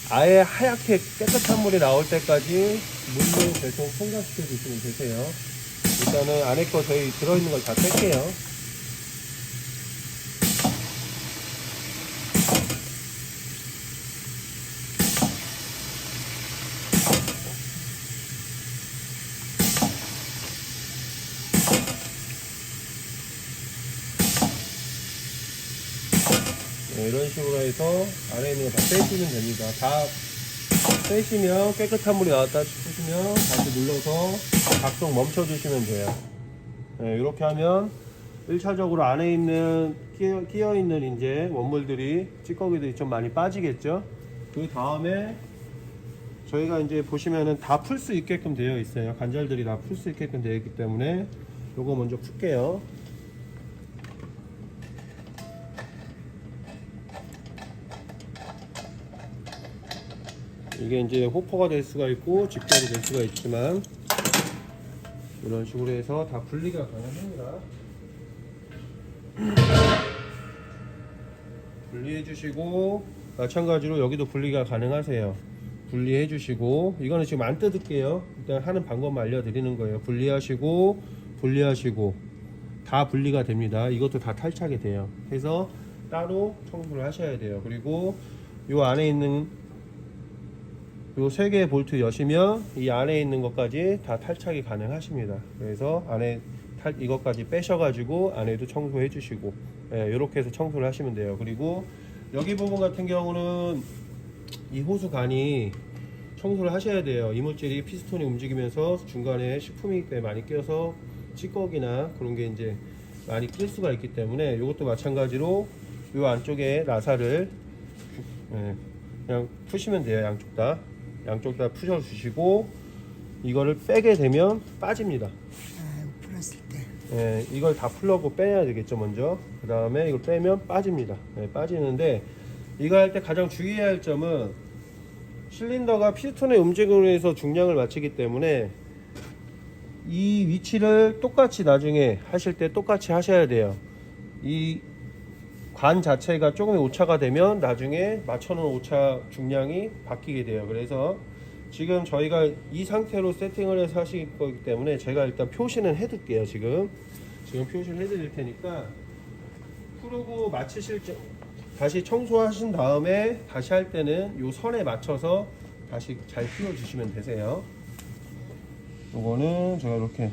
Speaker 2: 아예 하얗게 깨끗한 물이 나올 때까지 물로 계속 통과시켜 주시면 되세요. 일단은 안에 거 저희 들어있는 걸 다 뺄게요. 이런 식으로 해서 안에 있는 거 다 빼시면 됩니다. 다 빼시면 깨끗한 물이 나왔다 싶으시면 다시 눌러서 작동 멈춰 주시면 돼요. 이렇게 하면 1차적으로 안에 있는 끼어 있는 이제 원물들이 찌꺼기들이 좀 많이 빠지겠죠. 그 다음에 저희가 이제 보시면은 다 풀 수 있게끔 되어 있어요. 관절들이 다 풀 수 있게끔 되어 있기 때문에 요거 먼저 풀게요. 이게 이제 호퍼가 될 수가 있고 직결이 될 수가 있지만 이런 식으로 해서 다 분리가 가능합니다. 분리해 주시고 마찬가지로 여기도 분리가 가능하세요. 분리해 주시고 이거는 지금 안 뜯을게요. 일단 하는 방법만 알려드리는 거예요. 분리하시고 다 분리가 됩니다. 이것도 다 탈착이 돼요. 그래서 따로 청소를 하셔야 돼요. 그리고 이 안에 있는 요 3개의 볼트 여시면 이 안에 있는 것까지 다 탈착이 가능하십니다. 그래서 안에 이것까지 빼셔가지고 안에도 청소해 주시고 이렇게 해서 청소를 하시면 돼요. 그리고 여기 부분 같은 경우는 이 호수관이 청소를 하셔야 돼요. 이물질이 피스톤이 움직이면서 중간에 식품이 많이 껴서 찌꺼기나 그런 게 이제 많이 낄 수가 있기 때문에 이것도 마찬가지로 이 안쪽에 나사를 그냥 푸시면 돼요. 양쪽 다 푸셔 주시고 이거를 빼게 되면 빠집니다.
Speaker 3: 풀었을 때.
Speaker 2: 이걸 다 풀려고 빼야 되겠죠. 먼저 그 다음에 이걸 빼면 빠집니다. 빠지는데 이거 할 때 가장 주의해야 할 점은 실린더가 피스톤의 움직임으로 해서 중량을 맞추기 때문에 이 위치를 똑같이 나중에 하실 때 똑같이 하셔야 돼요. 이 관 자체가 조금 오차가 되면 나중에 맞춰놓은 오차 중량이 바뀌게 돼요. 그래서 지금 저희가 이 상태로 세팅을 해서 하실 거기 때문에 제가 일단 표시는 해둘게요. 지금 표시를 해드릴 테니까 풀고 마치실 때 다시 청소하신 다음에 다시 할 때는 이 선에 맞춰서 다시 잘 끼워 주시면 되세요. 요거는 제가 이렇게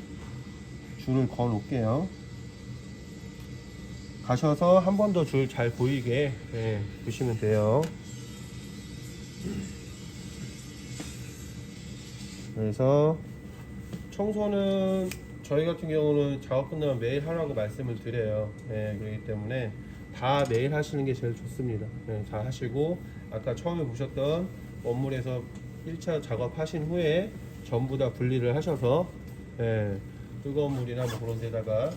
Speaker 2: 줄을 거 놓을게요. 가셔서 한 번 더 줄 잘 보이게 보시면 돼요. 그래서 청소는 저희 같은 경우는 작업 끝나면 매일 하라고 말씀을 드려요. 그렇기 때문에 다 매일 하시는 게 제일 좋습니다. 다 하시고 아까 처음에 보셨던 원물에서 1차 작업하신 후에 전부 다 분리를 하셔서 뜨거운 물이나 뭐 그런 데다가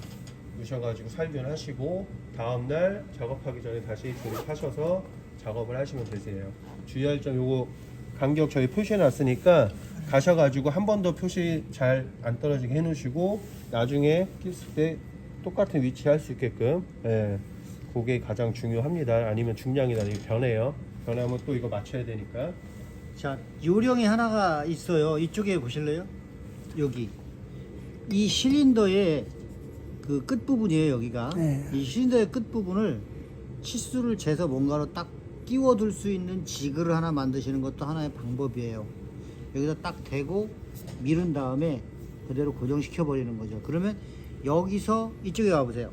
Speaker 2: 넣으셔가지고 살균하시고 다음날 작업하기 전에 다시 조립하셔서 작업을 하시면 되세요. 주의할 점 요거 간격 저희 표시해 놨으니까 가셔가지고 한 번 더 표시 잘 안 떨어지게 해 놓으시고 나중에 낄 때 똑같은 위치 할 수 있게끔 그게 가장 중요합니다. 아니면 중량이 나중에 변해요. 변하면 또 이거 맞춰야 되니까.
Speaker 1: 자, 요령이 하나가 있어요. 이쪽에 보실래요? 여기 이 실린더의 그 끝부분이에요. 여기가
Speaker 3: 네.
Speaker 1: 이 실린더의 끝부분을 치수를 재서 뭔가로 딱 띄워둘 수 있는 지그를 하나 만드시는 것도 하나의 방법이에요. 여기다 딱 대고 밀은 다음에 그대로 고정시켜 버리는 거죠. 그러면 여기서 이쪽에 와보세요.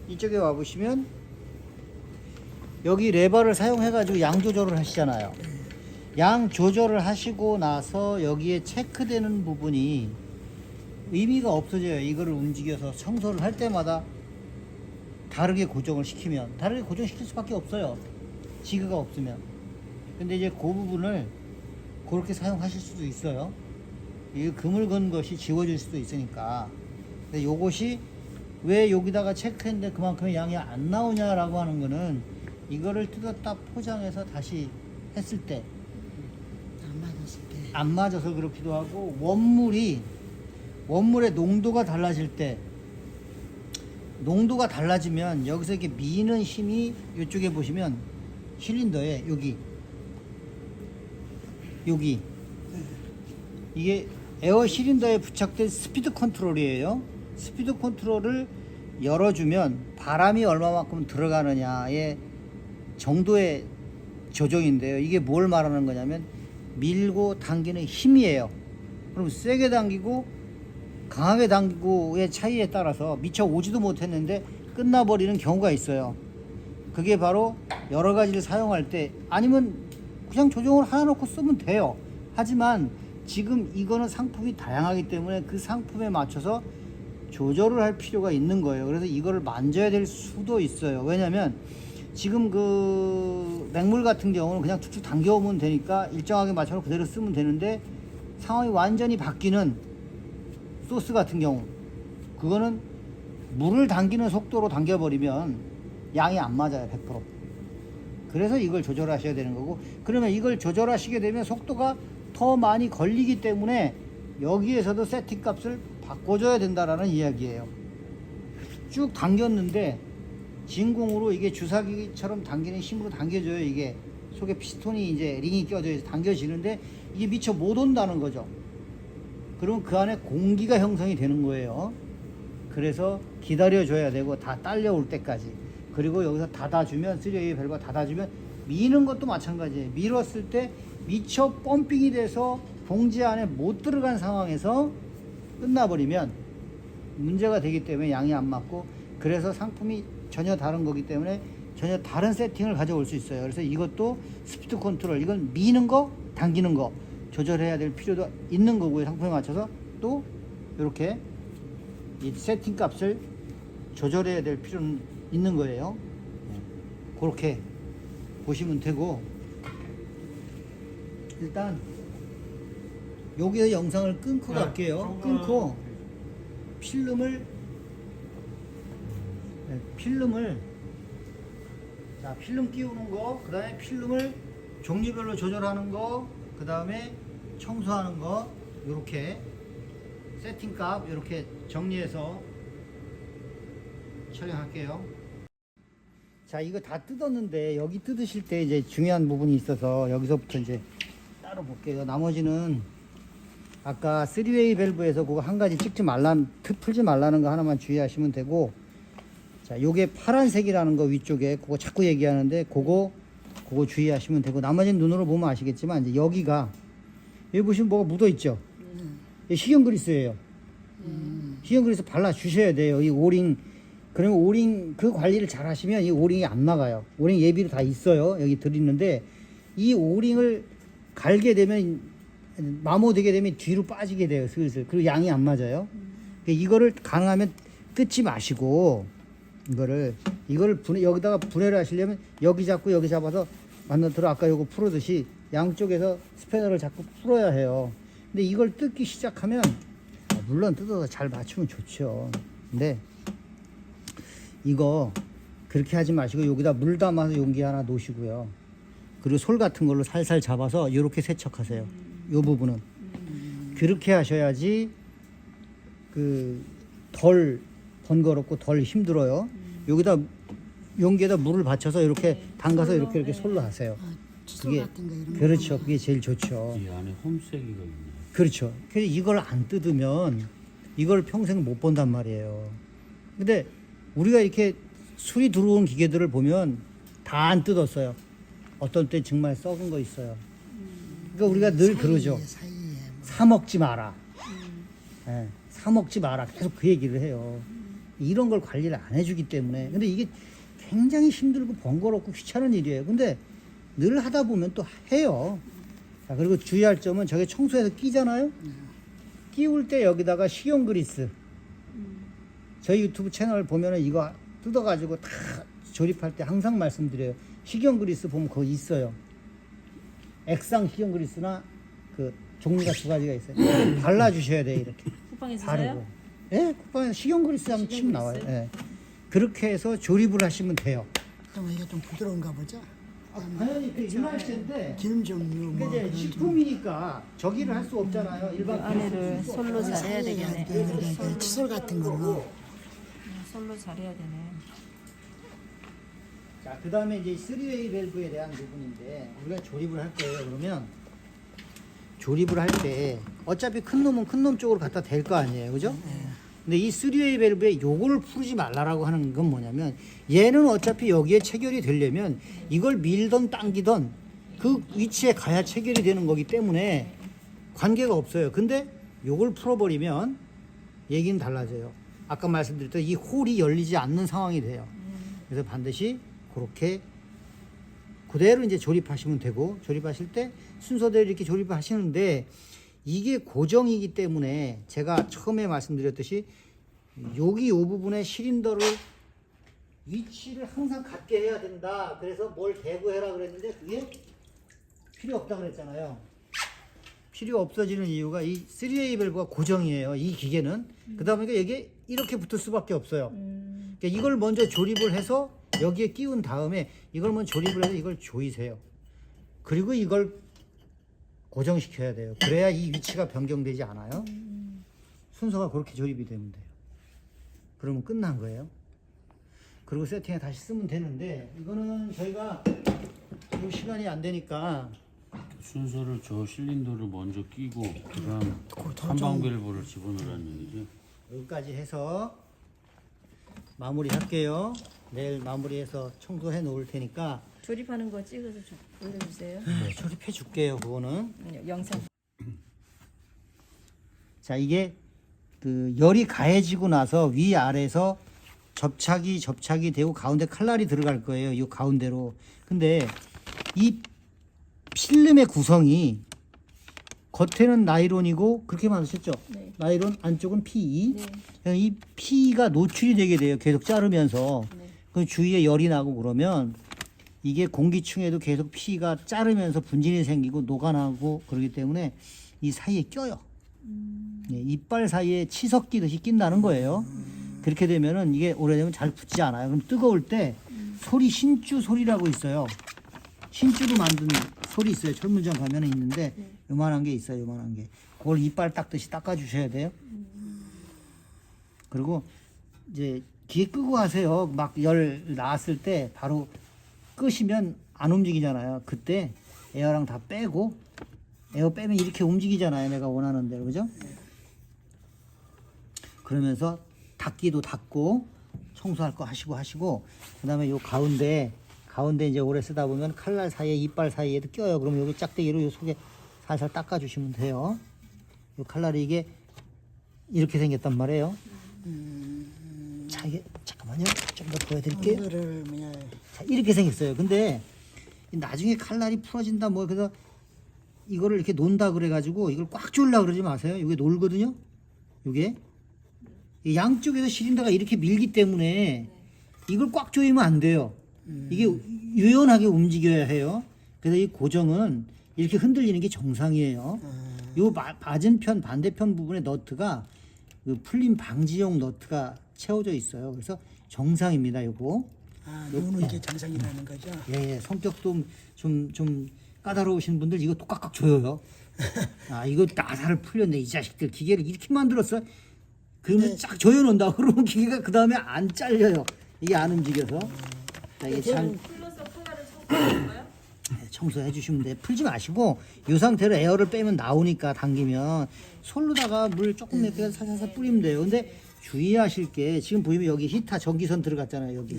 Speaker 1: 이쪽에 와보시면 여기 레버를 사용해 가지고 양 조절을 하시잖아요. 양 조절을 하시고 나서 여기에 체크되는 부분이 의미가 없어져요. 이거를 움직여서 청소를 할 때마다 다르게 고정을 시키면 다르게 고정시킬 수밖에 없어요. 지그가 없으면. 근데 이제 그 부분을 그렇게 사용하실 수도 있어요. 이 그물 건 것이 지워질 수도 있으니까. 근데 요것이 왜 여기다가 체크했는데 그만큼의 양이 안 나오냐라고 하는 거는 이거를 뜯었다 포장해서 다시 했을 때
Speaker 3: 안 맞았을 때.
Speaker 1: 안 맞아서 그렇기도 하고, 원물의 농도가 달라질 때, 농도가 달라지면 여기서 이렇게 미는 힘이 이쪽에 보시면 실린더에 여기 이게 에어 실린더에 부착된 스피드 컨트롤이에요. 스피드 컨트롤을 열어주면 바람이 얼마만큼 들어가느냐의 정도의 조정인데요. 이게 뭘 말하는 거냐면 밀고 당기는 힘이에요. 그럼 세게 당기고 강하게 당기고의 차이에 따라서 미처 오지도 못했는데 끝나버리는 경우가 있어요. 그게 바로 여러 가지를 사용할 때, 아니면 그냥 조정을 하나 놓고 쓰면 돼요. 하지만 지금 이거는 상품이 다양하기 때문에 그 상품에 맞춰서 조절을 할 필요가 있는 거예요. 그래서 이거를 만져야 될 수도 있어요. 왜냐면 지금 그 맹물 같은 경우는 그냥 툭툭 당겨오면 되니까 일정하게 맞춰서 그대로 쓰면 되는데, 상황이 완전히 바뀌는 소스 같은 경우, 그거는 물을 당기는 속도로 당겨버리면 양이 안 맞아요. 100%. 그래서 이걸 조절하셔야 되는 거고, 그러면 이걸 조절하시게 되면 속도가 더 많이 걸리기 때문에 여기에서도 세팅 값을 바꿔줘야 된다라는 이야기예요. 쭉 당겼는데 진공으로 이게 주사기처럼 당기는 힘으로 당겨져요. 이게 속에 피스톤이 이제 링이 껴져 있어서 당겨지는데 이게 미처 못 온다는 거죠. 그러면 그 안에 공기가 형성이 되는 거예요. 그래서 기다려줘야 되고 다 딸려올 때까지. 그리고 여기서 닫아주면, 3A 밸브 닫아주면, 미는 것도 마찬가지예요. 밀었을 때 미처 펌핑이 돼서 봉지 안에 못 들어간 상황에서 끝나버리면 문제가 되기 때문에 양이 안 맞고, 그래서 상품이 전혀 다른 거기 때문에 전혀 다른 세팅을 가져올 수 있어요. 그래서 이것도 스피드 컨트롤, 이건 미는 거, 당기는 거 조절해야 될 필요도 있는 거고요. 상품에 맞춰서 또 이렇게 이 세팅 값을 조절해야 될 필요는 있는 거예요. 그렇게 보시면 되고, 일단 여기서 영상을 끊고 갈게요. 끊고 필름을 자, 필름 끼우는 거, 그 다음에 필름을 종류별로 조절하는 거, 그 다음에 청소하는 거, 요렇게 세팅값 이렇게 정리해서 촬영할게요. 자, 이거 다 뜯었는데 여기 뜯으실 때 이제 중요한 부분이 있어서 여기서부터 이제 따로 볼게요. 나머지는 아까 3웨이 밸브에서 그거 한 가지 찍지 말라, 풀지 말라는 거 하나만 주의하시면 되고, 자, 요게 파란색이라는 거 위쪽에 그거 자꾸 얘기하는데 그거 주의하시면 되고, 나머지는 눈으로 보면 아시겠지만 이제 여기가, 여기 보시면 뭐가 묻어 있죠. 이게 식용 그리스예요. 식용 그리스 발라 주셔야 돼요. 이 오링, 그러면 오링 그 관리를 잘 하시면 이 오링이 안 나가요. 오링 예비로 다 있어요. 여기 들있는데 이 오링을 갈게 되면, 마모되게 되면 뒤로 빠지게 돼요. 슬슬. 그리고 양이 안 맞아요. 이거를 가능하면 뜯지 마시고, 이거를 여기다가 분해를 하시려면 여기 잡고 여기 잡아서 만들어, 아까 요거 풀었듯이 양쪽에서 스패너를 자꾸 풀어야 해요. 근데 이걸 뜯기 시작하면, 물론 뜯어서 잘 맞추면 좋죠. 근데 이거 그렇게 하지 마시고 여기다 물 담아서 용기 하나 놓으시고요. 그리고 솔 같은 걸로 살살 잡아서 이렇게 세척하세요. 요 부분은 그렇게 하셔야지 덜 번거롭고 덜 힘들어요. 여기다 용기에다 물을 받쳐서 이렇게 담가서 이렇게 솔로 하세요.
Speaker 3: 칫솔 같은 거 이런 거.
Speaker 1: 그렇죠. 그게 제일 좋죠.
Speaker 4: 이 안에 홈색이가 있네.
Speaker 1: 그렇죠. 그래서 이걸 안 뜯으면 이걸 평생 못 본단 말이에요. 근데 우리가 이렇게 술이 들어온 기계들을 보면 다 안 뜯었어요. 어떤 때 정말 썩은 거 있어요. 그러니까 우리가 늘 그러죠.
Speaker 3: 사이에
Speaker 1: 사 먹지 마라. 예, 사 먹지 마라. 계속 그 얘기를 해요. 이런 걸 관리를 안 해주기 때문에. 근데 이게 굉장히 힘들고 번거롭고 귀찮은 일이에요. 근데 늘 하다 보면 또 해요. 자, 그리고 주의할 점은 저게 청소해서 끼잖아요. 끼울 때 여기다가 식용 그리스. 저희 유튜브 채널 보면은 이거 뜯어가지고 다 조립할 때 항상 말씀드려요. 식용 그리스 보면 거기 있어요. 액상 식용 그리스나 그 종류가 두 가지가 있어요. 발라주셔야 돼요, 이렇게.
Speaker 4: 쿠팡에서
Speaker 1: 바르고.
Speaker 4: 사요?
Speaker 1: 예, 쿠팡에 식용 그리스 하면 침
Speaker 4: 식용
Speaker 1: 나와요.
Speaker 4: 그리스?
Speaker 1: 예. 그렇게 해서 조립을 하시면 돼요.
Speaker 3: 그러면 이게 좀 부드러운가 보죠?
Speaker 1: 당연히 그 일말체인데
Speaker 3: 기름 종류
Speaker 1: 그러니까
Speaker 3: 뭐
Speaker 1: 이제
Speaker 3: 그런 좀
Speaker 1: 식품이니까 저기를 할 수 없잖아요. 일반
Speaker 4: 안에를
Speaker 1: 기술은
Speaker 4: 솔로 잘해야
Speaker 3: 사이에
Speaker 4: 되겠네.
Speaker 3: 그 칫솔 같은 걸로
Speaker 4: 솔로 잘해야 되네.
Speaker 1: 자, 그 다음에 이제 3웨이 밸브에 대한 부분인데 우리가 조립을 할 거예요. 그러면 조립을 할 때 어차피 큰 놈은 큰 놈 쪽으로 갖다 댈 거 아니에요. 그죠? 근데 이 3웨이 밸브에 요거를 풀지 말라라고 하는 건 뭐냐면 얘는 어차피 여기에 체결이 되려면 이걸 밀던 당기던 그 위치에 가야 체결이 되는 거기 때문에 관계가 없어요. 근데 요걸 풀어버리면 얘기는 달라져요. 아까 말씀드렸던 이 홀이 열리지 않는 상황이 돼요. 그래서 반드시 그렇게 그대로 이제 조립하시면 되고, 조립하실 때 순서대로 이렇게 조립하시는데 이게 고정이기 때문에 제가 처음에 말씀드렸듯이 여기 이 부분에 시린더를 위치를 항상 같게 해야 된다. 그래서 뭘 대고 해라 그랬는데 그게 필요 없다 그랬잖아요. 필요 없어지는 이유가 이 3A 밸브가 고정이에요. 이 기계는. 그러다 보니까 이게 이렇게 붙을 수밖에 없어요. 그러니까 이걸 먼저 조립을 해서 여기에 끼운 다음에 이걸 먼저 조립을 해서 이걸 조이세요. 그리고 이걸 고정시켜야 돼요. 그래야 이 위치가 변경되지 않아요. 순서가 그렇게 조립이 되면 돼요. 그러면 끝난 거예요. 그리고 세팅해 다시 쓰면 되는데 이거는 저희가 지금 시간이 안 되니까
Speaker 5: 순서를 저 실린더를 먼저 끼고 그다음 한방 밸브를 집어넣으라는 얘기죠.
Speaker 1: 여기까지 해서 마무리 할게요. 내일 마무리해서 청소해 놓을 테니까
Speaker 4: 조립하는 거 찍어서 올려주세요.
Speaker 1: 조립해 줄게요. 그거는.
Speaker 4: 영상.
Speaker 1: 자, 이게 그 열이 가해지고 나서 위아래에서 접착이 되고 가운데 칼날이 들어갈 거예요. 이 가운데로. 근데 이 필름의 구성이 겉에는 나이론이고 그렇게 만드셨죠?
Speaker 4: 네.
Speaker 1: 나이론 안쪽은 PE.
Speaker 4: 네.
Speaker 1: 이 PE가 노출이 되게 돼요. 계속 자르면서.
Speaker 4: 네.
Speaker 1: 그 주위에 열이 나고 그러면 이게 공기층에도 계속 PE가 자르면서 분진이 생기고 녹아나고 그러기 때문에 이 사이에 껴요. 예, 이빨 사이에 치석 끼듯이 낀다는 거예요. 그렇게 되면은 이게 오래되면 잘 붙지 않아요. 그럼 뜨거울 때 소리, 신주 소리라고 있어요. 신주로 만든 소리 있어요. 철물점 가면은 있는데 요만한 게 있어요. 요만한 게. 그걸 이빨 닦듯이 닦아주셔야 돼요. 그리고 이제 기계 끄고 하세요. 막 열 나왔을 때 바로 끄시면 안 움직이잖아요. 그때 에어랑 다 빼고 에어 빼면 이렇게 움직이잖아요. 내가 원하는 대로. 그죠? 그러면서 닦기도 닦고 청소할 거 하시고 그다음에 요 가운데 이제 오래 쓰다 보면 칼날 사이에 이빨 사이에도 껴요. 그러면 여기 짝대기로 요 속에 살살 닦아 주시면 돼요. 요 칼날이 이게 이렇게 생겼단 말이에요. 자, 이게 잠깐만요. 좀 더 보여드릴게요.
Speaker 3: 이거를 뭐냐
Speaker 1: 자, 이렇게 생겼어요. 근데 나중에 칼날이 풀어진다 뭐 그래서 이거를 이렇게 논다 그래가지고 이걸 꽉 조으려 그러지 마세요. 이게 놀거든요. 이게 양쪽에서 시린더가 이렇게 밀기 때문에 이걸 꽉 조이면 안 돼요. 이게 유연하게 움직여야 해요. 그래서 이 고정은 이렇게 흔들리는 게 정상이에요. 요 맞은편 반대편 부분에 너트가 그 풀림 방지용 너트가 채워져 있어요. 그래서 정상입니다. 요거.
Speaker 3: 요는 이게 정상이라는 거죠.
Speaker 1: 예, 성격도 좀 까다로우신 분들 이거 또 꽉꽉 조여요. 아, 이거 나사를 풀렸네. 이 자식들 기계를 이렇게 만들었어. 그러면 쫙 조여놓는다. 그러면 기계가 그 다음에 안 잘려요. 이게 안 움직여서. 자, 이게 잘
Speaker 4: 풀러서 칼날을 청소하는 거예요?
Speaker 1: 청소해 주시면 돼요. 풀지 마시고 이 상태로 에어를 빼면 나오니까 당기면 솔로다가 물 조금 내서 살살 뿌리면 돼요. 근데 주의하실 게 지금 보이면 여기 히타 전기선 들어갔잖아요. 여기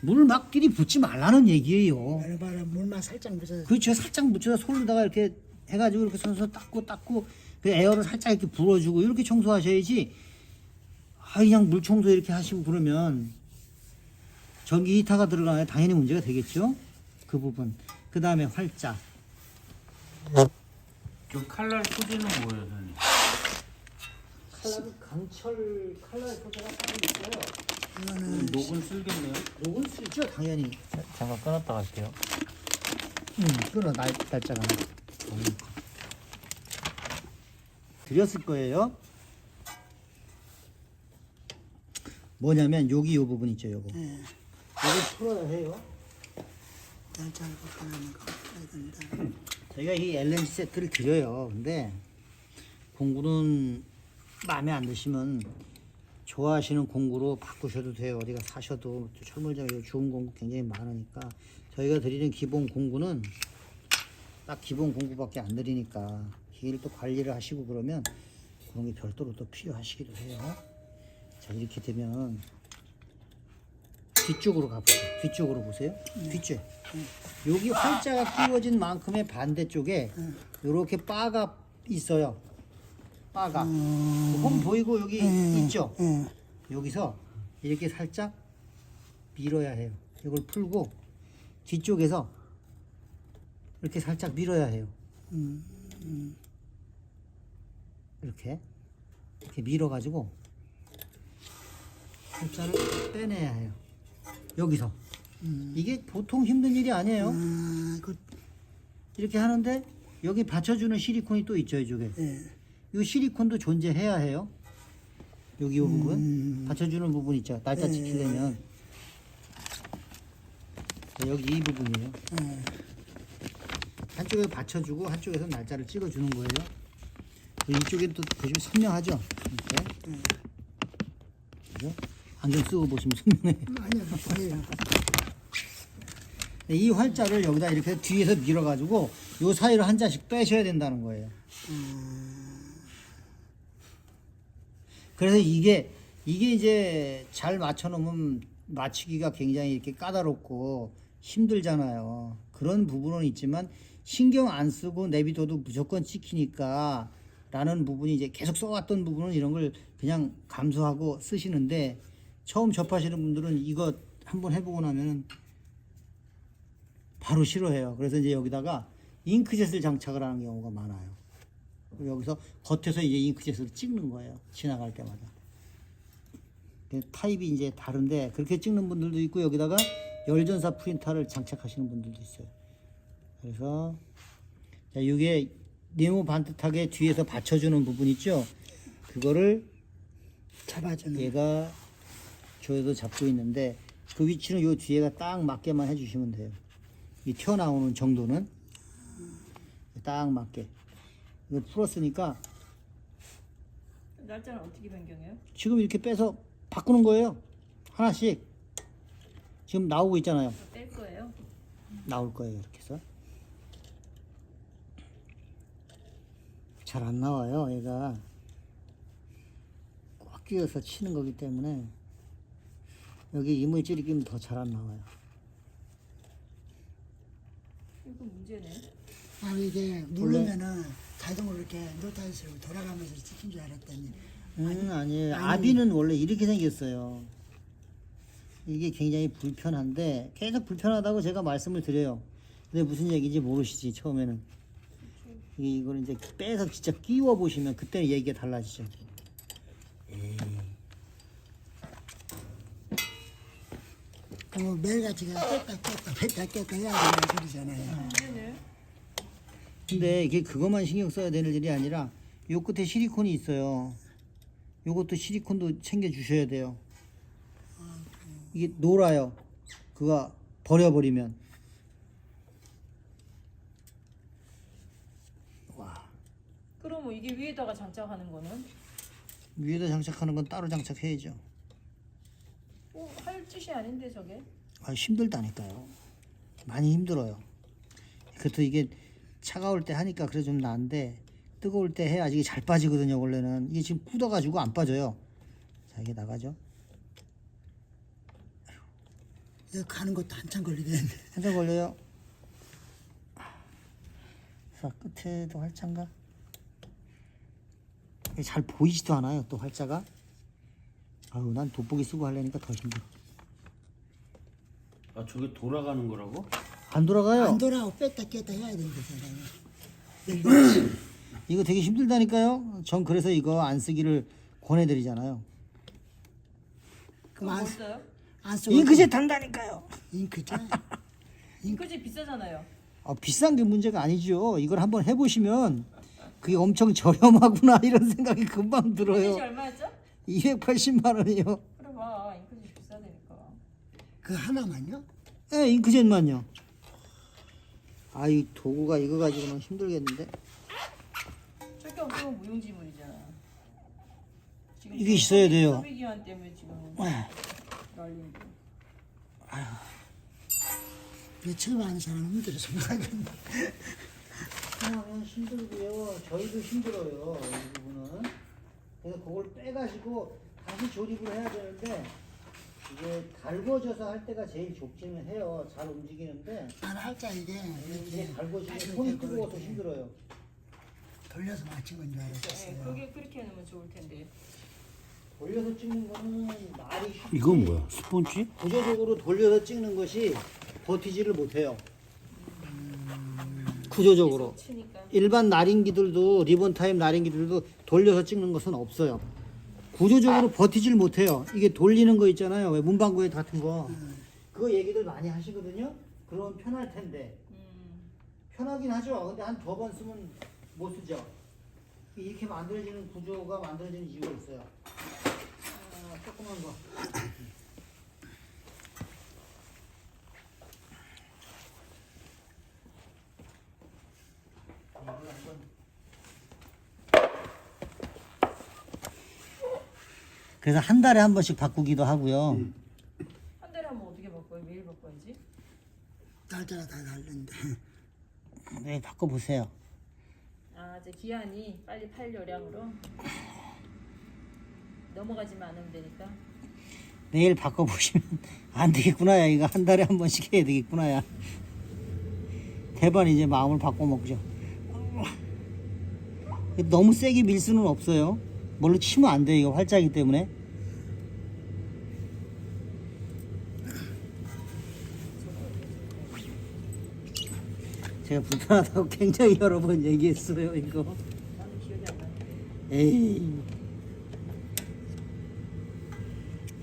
Speaker 1: 물을 막 끼리 붓지 말라는 얘기예요.
Speaker 3: 얼마나 물만 살짝 묻어서
Speaker 1: 그렇죠. 살짝 묻혀서 솔로다가 이렇게 해가지고 이렇게 손서 닦고 그 에어를 살짝 이렇게 불어주고 이렇게 청소하셔야지. 그냥 물 청소 이렇게 하시고 그러면 전기 히터가 들어가면 당연히 문제가 되겠죠. 그 부분. 그 다음에 활자.
Speaker 5: 저 칼날 소재는 뭐예요, 선생님?
Speaker 1: 칼날은 강철 칼날 소재가 따로 있어요.
Speaker 3: 이거는
Speaker 5: 녹은 쓸겠네요.
Speaker 1: 녹은 쓰죠 당연히.
Speaker 5: 잠깐 끊었다 갈게요.
Speaker 1: 끊어 날짜가 드렸을 거예요. 뭐냐면 여기 요 부분 있죠 요거.
Speaker 3: 예,
Speaker 1: 요거 풀어야 해요.
Speaker 3: 날짜를 바꿔놓는 거 해야 된다.
Speaker 1: 저희가 이 LNG 세트를 드려요. 근데 공구는 마음에 안 드시면 좋아하시는 공구로 바꾸셔도 돼요. 어디가 사셔도 철물점에 좋은 공구 굉장히 많으니까 저희가 드리는 기본 공구는 딱 기본 공구밖에 안 드리니까 기계를 또 관리를 하시고 그러면 그런 게 별도로 또 필요하시기도 해요. 자 이렇게 되면 뒤쪽으로 가보세요. 뒤쪽으로 보세요. 뒤쪽. 여기 활자가 끼워진 만큼의 반대쪽에 이렇게 바가 있어요. 바가. 홈 보이고 여기 있죠? 여기서 이렇게 살짝 밀어야 해요. 이걸 풀고 뒤쪽에서 이렇게 살짝 밀어야 해요. 이렇게 밀어가지고 활자를 빼내야 해요. 여기서. 이게 보통 힘든 일이 아니에요.
Speaker 3: 그,
Speaker 1: 이렇게 하는데 여기 받쳐주는 시리콘이 또 있죠 이쪽에.
Speaker 3: 예.
Speaker 1: 이 시리콘도 존재해야 해요. 여기 이 부분 받쳐주는 부분 있죠. 날짜 지키려면 여기 이 부분이에요. 한쪽에 받쳐주고 한쪽에서 날짜를 찍어주는 거예요. 이쪽에 또 보시면 선명하죠. 이렇게. 그죠? 안경 쓰고 보시면 선명해.
Speaker 3: 아니요, 보여요.
Speaker 1: 이 활자를 여기다 이렇게 뒤에서 밀어가지고 요 사이로 한 잔씩 빼셔야 된다는 거예요. 그래서 이게 이제 잘 맞춰놓으면 맞추기가 굉장히 이렇게 까다롭고 힘들잖아요. 그런 부분은 있지만 신경 안 쓰고 내비둬도 무조건 찍히니까 라는 부분이 이제 계속 써왔던 부분은 이런 걸 그냥 감수하고 쓰시는데 처음 접하시는 분들은 이거 한번 해보고 나면 바로 싫어해요. 그래서 이제 여기다가 잉크젯을 장착을 하는 경우가 많아요. 여기서 겉에서 이제 잉크젯을 찍는 거예요. 지나갈 때마다. 타입이 이제 다른데 그렇게 찍는 분들도 있고 여기다가 열전사 프린터를 장착하시는 분들도 있어요. 그래서 자, 이게 네모 반듯하게 뒤에서 받쳐주는 부분 있죠. 그거를
Speaker 3: 잡아주는.
Speaker 1: 얘가 저에도 잡고 있는데 그 위치는 요 뒤에가 딱 맞게만 해주시면 돼요. 이 튀어나오는 정도는 딱 맞게. 이거 풀었으니까
Speaker 4: 날짜는 어떻게 변경해요?
Speaker 1: 지금 이렇게 빼서 바꾸는 거예요. 하나씩. 지금 나오고 있잖아요.
Speaker 4: 뺄 거예요?
Speaker 1: 나올 거예요. 이렇게 해서. 잘 안 나와요. 얘가 꽉 끼워서 치는 거기 때문에 여기 이물질이 끼면 더 잘 안 나와요.
Speaker 4: 이거 문제네.
Speaker 3: 아, 이게 누르면은 자동으로 이렇게 노타이스로 돌아가면서 찍힌 줄 알았더니.
Speaker 1: 아니에요. 아비는 원래 이렇게 생겼어요. 이게 굉장히 불편한데 계속 불편하다고 제가 말씀을 드려요. 근데 무슨 얘기인지 모르시지 처음에는. 이걸 이제 빼서 진짜 끼워 보시면 그때 얘기가 달라지죠.
Speaker 3: 그럼 매일같이 뺐다 해야 되는 소리잖아요.
Speaker 4: 문제네.
Speaker 1: 근데 이게 그것만 신경 써야 되는 일이 아니라 요 끝에 시리콘이 있어요. 요것도 시리콘도 챙겨 주셔야 돼요. 이게 놀아요. 그거 버려버리면.
Speaker 4: 그럼 뭐 이게 위에다가 장착하는 거는?
Speaker 1: 위에다 장착하는 건 따로 장착해야죠.
Speaker 4: 할 짓이 아닌데 저게?
Speaker 1: 아, 힘들다니까요. 많이 힘들어요. 그것도 이게 차가울 때 하니까 그래 좀 나은데 뜨거울 때 해야지 이게 잘 빠지거든요. 원래는 이게 지금 굳어가지고 안 빠져요. 자, 이게 나가죠.
Speaker 3: 이거 가는 것도 한참 걸리겠네.
Speaker 1: 한참 걸려요. 자, 끝에도 활자인가? 이게 잘 보이지도 않아요, 또 활자가. 아유, 난 돋보기 쓰고 하려니까 더 힘들어.
Speaker 5: 아 저게 돌아가는 거라고?
Speaker 1: 안 돌아가요.
Speaker 3: 안 돌아오고 뺐다 꼈다 해야 된다잖아요.
Speaker 1: 이거 되게 힘들다니까요. 전 그래서 이거 안 쓰기를 권해드리잖아요.
Speaker 3: 그럼
Speaker 4: 그거
Speaker 3: 안,
Speaker 4: 뭐 써요?
Speaker 3: 안 쓰고
Speaker 1: 잉크젯 단다니까요.
Speaker 3: 잉크죠?
Speaker 4: 잉크젯 비싸잖아요.
Speaker 1: 비싼 게 문제가 아니죠. 이걸 한번 해보시면 그게 엄청 저렴하구나 이런 생각이 금방
Speaker 4: 잉크젯이
Speaker 1: 들어요.
Speaker 4: 얼마였죠?
Speaker 1: 280만 원이요.
Speaker 4: 그래 봐. 잉크젯 비싸다니까.
Speaker 3: 그 하나만요?
Speaker 1: 네, 잉크젯만요. 이 도구가 이거 가지고는 힘들겠는데.
Speaker 4: 저게 없으면 무용지물이잖아. 지금
Speaker 1: 이게 있어야 돼요.
Speaker 4: 소비기한 때문에 지금 난리인 거.
Speaker 3: 이거 처음 하는 사람은 힘들어서 못하겠네.
Speaker 1: 하면 힘들고요. 저희도 힘들어요. 이 부분은. 그래서 그걸 빼가지고 다시 조립을 해야 되는데 이게 달궈져서 할 때가 제일 좋기는 해요. 잘 움직이는데
Speaker 3: 안 할자 이게
Speaker 1: 이게
Speaker 3: 이렇게
Speaker 1: 달궈지면
Speaker 3: 빠질
Speaker 1: 손이
Speaker 3: 때 그걸
Speaker 1: 뜨거워서
Speaker 3: 이렇게
Speaker 1: 힘들어요.
Speaker 3: 돌려서 맞춘 건 줄
Speaker 4: 네,
Speaker 3: 알았어요.
Speaker 4: 그게 그렇게 해놓으면 좋을 텐데.
Speaker 1: 돌려서 찍는 거는 말이 쉽지.
Speaker 5: 이건 뭐야? 스폰지?
Speaker 1: 구조적으로 돌려서 찍는 것이 버티지를 못해요. 구조적으로.
Speaker 4: 치니까.
Speaker 1: 일반 나린기들도 리본 타입 나린기들도 돌려서 찍는 것은 없어요. 구조적으로 버티질 못해요. 이게 돌리는 거 있잖아요. 왜 문방구에 같은 거. 그거 얘기들 많이 하시거든요. 그러면 편할 텐데. 편하긴 하죠. 근데 한 2번 쓰면 못 쓰죠. 이렇게 만들어지는 구조가 만들어지는 이유가 있어요. 조그만 거. 그래서 한 달에 한 번씩 바꾸기도 하고요.
Speaker 4: 한 달에 한번 어떻게 바꿔요? 매일 바꿔야지.
Speaker 3: 날짜가 다 다른데.
Speaker 1: 네, 바꿔보세요.
Speaker 4: 이제 기한이 빨리 팔 요량으로 넘어가지만 않으면 되니까.
Speaker 1: 내일 바꿔보시면 안 되겠구나. 야. 이거 한 달에 한 번씩 해야 되겠구나. 야. 대반 이제 마음을 바꿔먹죠. 너무 세게 밀 수는 없어요. 뭘로 치면 안 돼. 이거 활자기 때문에. 제가 불편하다고 굉장히 여러 번 얘기했어요. 이거.
Speaker 4: 나는 기억이 안 나는데.
Speaker 1: 에이.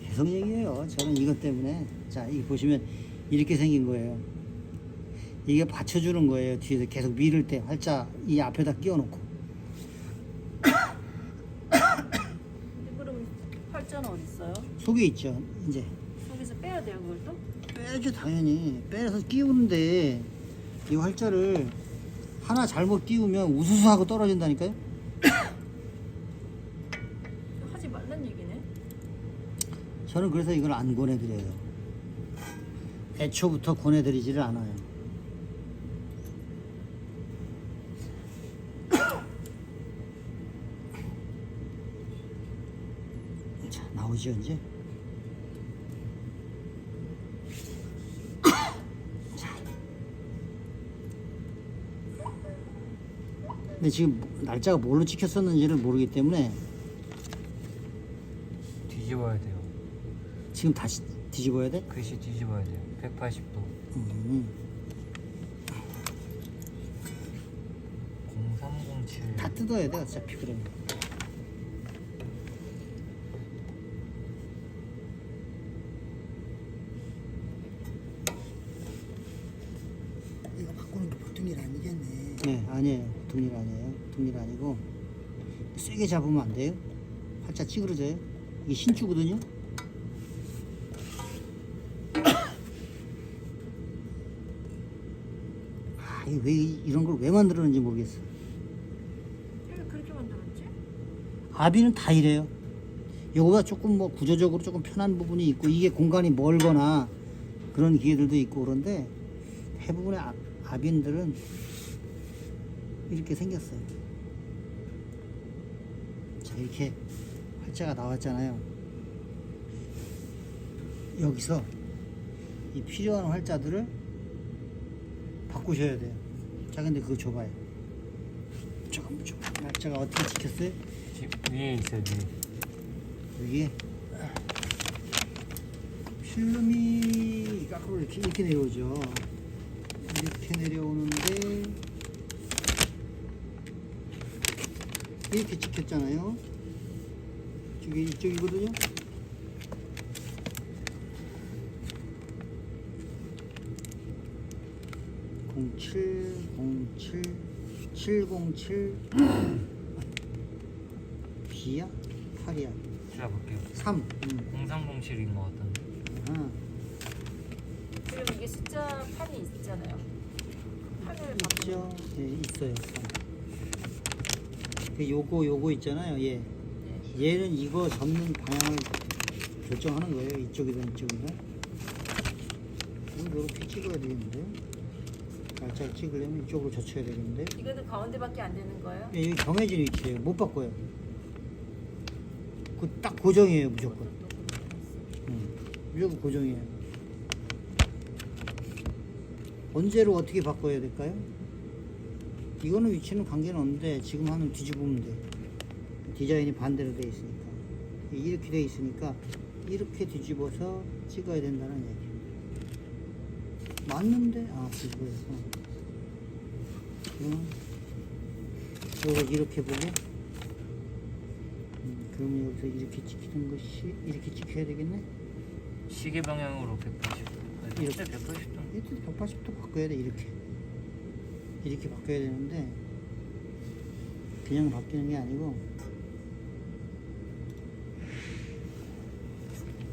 Speaker 1: 계속 얘기해요. 저는 이것 때문에. 자, 이거 보시면 이렇게 생긴 거예요. 이게 받쳐주는 거예요. 뒤에서 계속 밀을 때 활자 이 앞에다 끼워놓고.
Speaker 4: 근데 그럼 활자는 어디 있어요?
Speaker 1: 속에 있죠. 이제
Speaker 4: 속에서 빼야 돼요, 그걸 또?
Speaker 1: 빼야죠. 당연히 빼서 끼우는데 이 활자를 하나 잘못 끼우면 우수수 하고 떨어진다니까요.
Speaker 4: 하지 말란 얘기네.
Speaker 1: 저는 그래서 이걸 안 권해드려요. 애초부터 권해드리지를 않아요. 자, 나오죠 이제. 근데 지금 날짜가 뭘로 찍혔었는지를 모르기 때문에
Speaker 6: 뒤집어야 돼요.
Speaker 1: 지금 다시 뒤집어야 돼?
Speaker 6: 글씨 뒤집어야 돼요. 180도. 0307.
Speaker 1: 다 뜯어야 돼 어차피 그러면.
Speaker 3: 이거 바꾸는 게 보통 일 아니겠네.
Speaker 1: 네, 아니에요. 보통 일 아니에요. 보통 일 아니고 세게 잡으면 안 돼요. 활짝 찌그러져요. 이게 신주거든요. 이게 왜 이런 걸 왜 만들었는지 모르겠어.
Speaker 4: 왜 그렇게 만들었지?
Speaker 1: 아비는 다 이래요. 요거보다 조금 뭐 구조적으로 조금 편한 부분이 있고 이게 공간이 멀거나 그런 기계들도 있고 그런데 대부분의 아빈들은 이렇게 생겼어요. 자, 이렇게 활자가 나왔잖아요. 여기서 이 필요한 활자들을 바꾸셔야 돼요. 자, 근데 그거 줘봐요. 잠깐만 줘. 날짜가 어떻게 찍혔어요?
Speaker 6: 지금 위에 있어요, 위에.
Speaker 1: 여기에 필름이 앞으로 이렇게 내려오죠. 이렇게 내려오는데 이렇게 찍혔잖아요. 이쪽이거든요. (0707) B야? 8이야?
Speaker 6: 제가 볼게요.
Speaker 1: 3.
Speaker 6: 0307인 것 같던데.
Speaker 1: 아,
Speaker 4: 그리고 이게 숫자 8이 있잖아요. 8을
Speaker 1: 있죠? 네, 있어요. 3. 그 요거 있잖아요. 얘. 얘는 이거 접는 방향을 결정하는 거예요. 이쪽이든 이쪽이든. 이렇게 찍어야 되겠는데. 날짜를 찍으려면 이쪽으로 젖혀야 되겠는데.
Speaker 4: 이거는 가운데밖에 안 되는 거예요?
Speaker 1: 예, 여기 정해진 위치예요. 못 바꿔요. 그 딱 고정이에요, 무조건. 무조건 고정이에요. 언제로 어떻게 바꿔야 될까요? 이거는 위치는 관계는 없는데 지금 하면 뒤집으면 돼. 디자인이 반대로 돼 있으니까. 이렇게 돼 있으니까 이렇게 뒤집어서 찍어야 된다는 얘기. 맞는데? 아, 뒤집어서. 이걸 이렇게 보고 그러면 여기서 이렇게 찍히는 것이 이렇게 찍혀야 되겠네?
Speaker 6: 시계 방향으로 180.
Speaker 1: 이렇게.
Speaker 6: 180도.
Speaker 1: 이렇게 180도 바꿔야 돼. 이렇게 바꿔야 되는데 그냥 바뀌는 게 아니고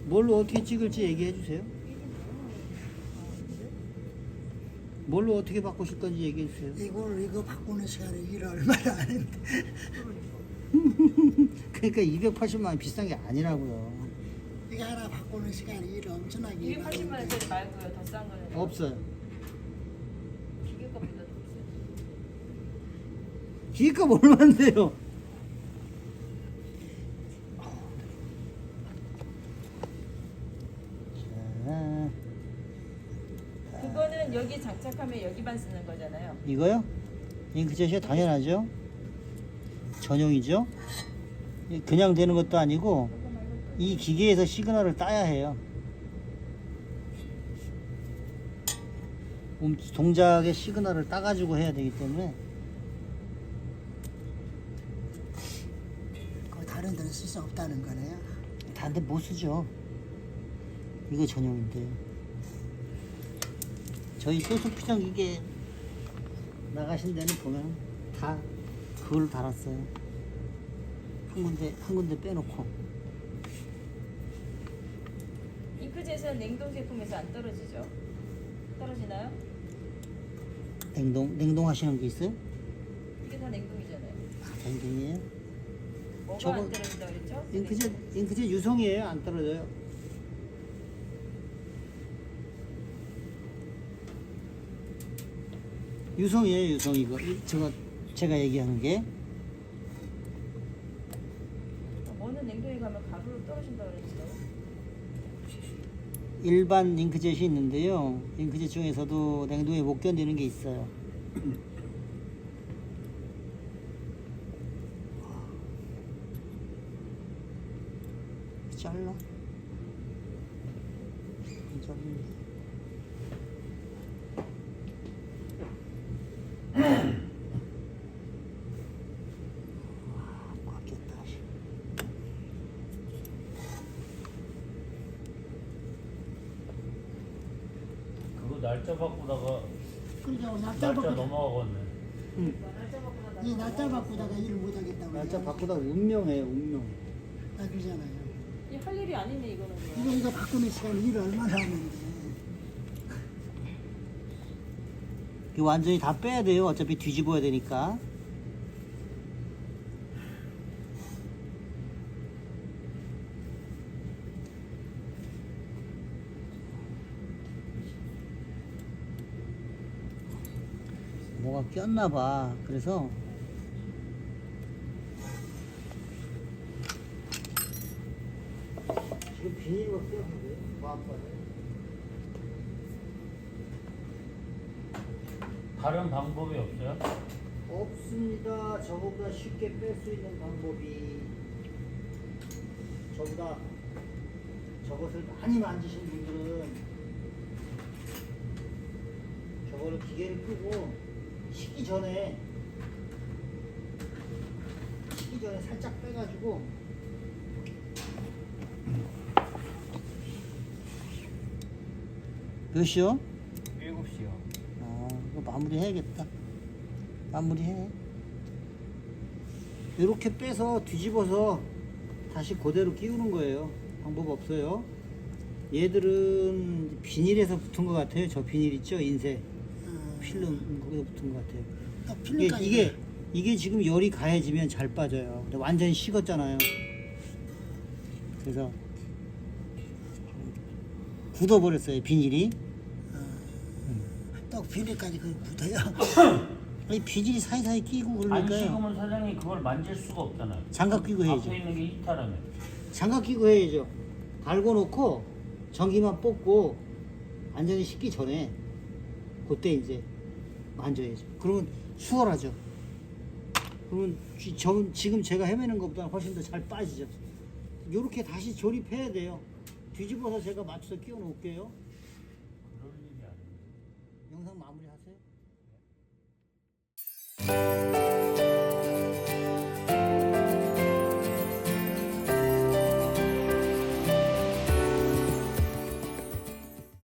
Speaker 1: 뭘로 어떻게 찍을지 얘기해 주세요. 뭘로 어떻게 바꾸실 건지 얘기해 주세요.
Speaker 3: 이거 바꾸는 시간이 일 얼마나 안 했는데.
Speaker 1: 그러니까 280만 원 비싼 게 아니라고요.
Speaker 3: 이거 하나 바꾸는 시간이 일 엄청나게
Speaker 4: 280만
Speaker 3: 많은데.
Speaker 4: 원짜리 말고요. 더 싼 거는
Speaker 1: 없어요.
Speaker 4: 기계값보다 더 비싸요.
Speaker 1: 기계값 얼마인데요? 자,
Speaker 4: 그거는 여기 장착하면 여기만 쓰는 거잖아요.
Speaker 1: 이거요? 잉크젯이 당연하죠. 전용이죠. 그냥 되는 것도 아니고 이 기계에서 시그널을 따야 해요. 동작의 시그널을 따가지고 해야 되기 때문에
Speaker 3: 그거 다른 데는 쓸 수 없다는 거네요.
Speaker 1: 다른 데 못 쓰죠. 이거 전용인데 저희 소수피정 기계 나가신 데는 보면 다 그걸 달았어요. 한 군데 빼놓고.
Speaker 4: 잉크젯은 냉동 제품에서 안 떨어지죠? 떨어지나요?
Speaker 1: 냉동 하시는 게 있어요?
Speaker 4: 이게 다 냉동이잖아요.
Speaker 1: 냉동이에요?
Speaker 4: 뭐가
Speaker 1: 저거-
Speaker 4: 안 떨어진다 그랬죠?
Speaker 1: 잉크젯 유성이에요. 안 떨어져요. 유성이에요. 유성 이거. 제가 얘기하는 게
Speaker 4: 뭐는 냉동에 가면 가루로 떨어진다 그랬죠?
Speaker 1: 일반 잉크젯이 있는데요. 잉크젯 중에서도 냉동에 못 견디는 게 있어요. 잘라? 안 자르는데. 꽉 꼈다. 씨.
Speaker 5: 그거 날짜 바꾸다가
Speaker 3: 그러니까
Speaker 5: 날짜 넘어가겠네.
Speaker 3: 이 날짜 바꾸다가 일을 못 하겠다고.
Speaker 1: 날짜 바꾸다 운명이에요. 운명.
Speaker 3: 아, 그러잖아요.
Speaker 4: 이 할 일이 아니네 이거는.
Speaker 3: 이거 바꾸는 시간이 일을 얼마나 하는데.
Speaker 1: 이거 완전히 다 빼야 돼요. 어차피 뒤집어야 되니까. 뭐가 꼈나 봐. 그래서 지금 비닐로 떼었는데 과학과를.
Speaker 5: 다른 방법이 없어요?
Speaker 1: 없습니다. 저보다 쉽게 뺄 수 있는 방법이 저보다 저것을 많이 만지신 분들은 저거를 기계를 끄고 식기 전에 살짝 빼가지고 몇 시요?
Speaker 6: 7시요.
Speaker 1: 이거 마무리 해야겠다. 마무리해. 이렇게 빼서 뒤집어서 다시 그대로 끼우는 거예요. 방법 없어요. 얘들은 비닐에서 붙은 것 같아요. 저 비닐 있죠? 인쇄 필름 거기서 붙은 것 같아요. 이게 지금 열이 가해지면 잘 빠져요. 근데 완전히 식었잖아요. 그래서 굳어버렸어요. 비닐이.
Speaker 3: 또 비닐까지 그 붙어요.
Speaker 1: 이 비닐이 사이사이 끼고
Speaker 5: 안
Speaker 1: 그러니까요.
Speaker 5: 식으면 사장님 그걸 만질 수가 없잖아요.
Speaker 1: 장갑 끼고 해야죠.
Speaker 5: 앞에 있는 게 이탈하면.
Speaker 1: 장갑 끼고 해야죠. 달고 놓고 전기만 뽑고 완전히 식기 전에 그때 이제 만져야죠. 그러면 수월하죠. 그러면 지금 제가 헤매는 것보다 훨씬 더 잘 빠지죠. 요렇게 다시 조립해야 돼요. 뒤집어서 제가 맞춰서 끼워 놓을게요.
Speaker 5: 그럴 일이 아니에요.
Speaker 1: 영상 마무리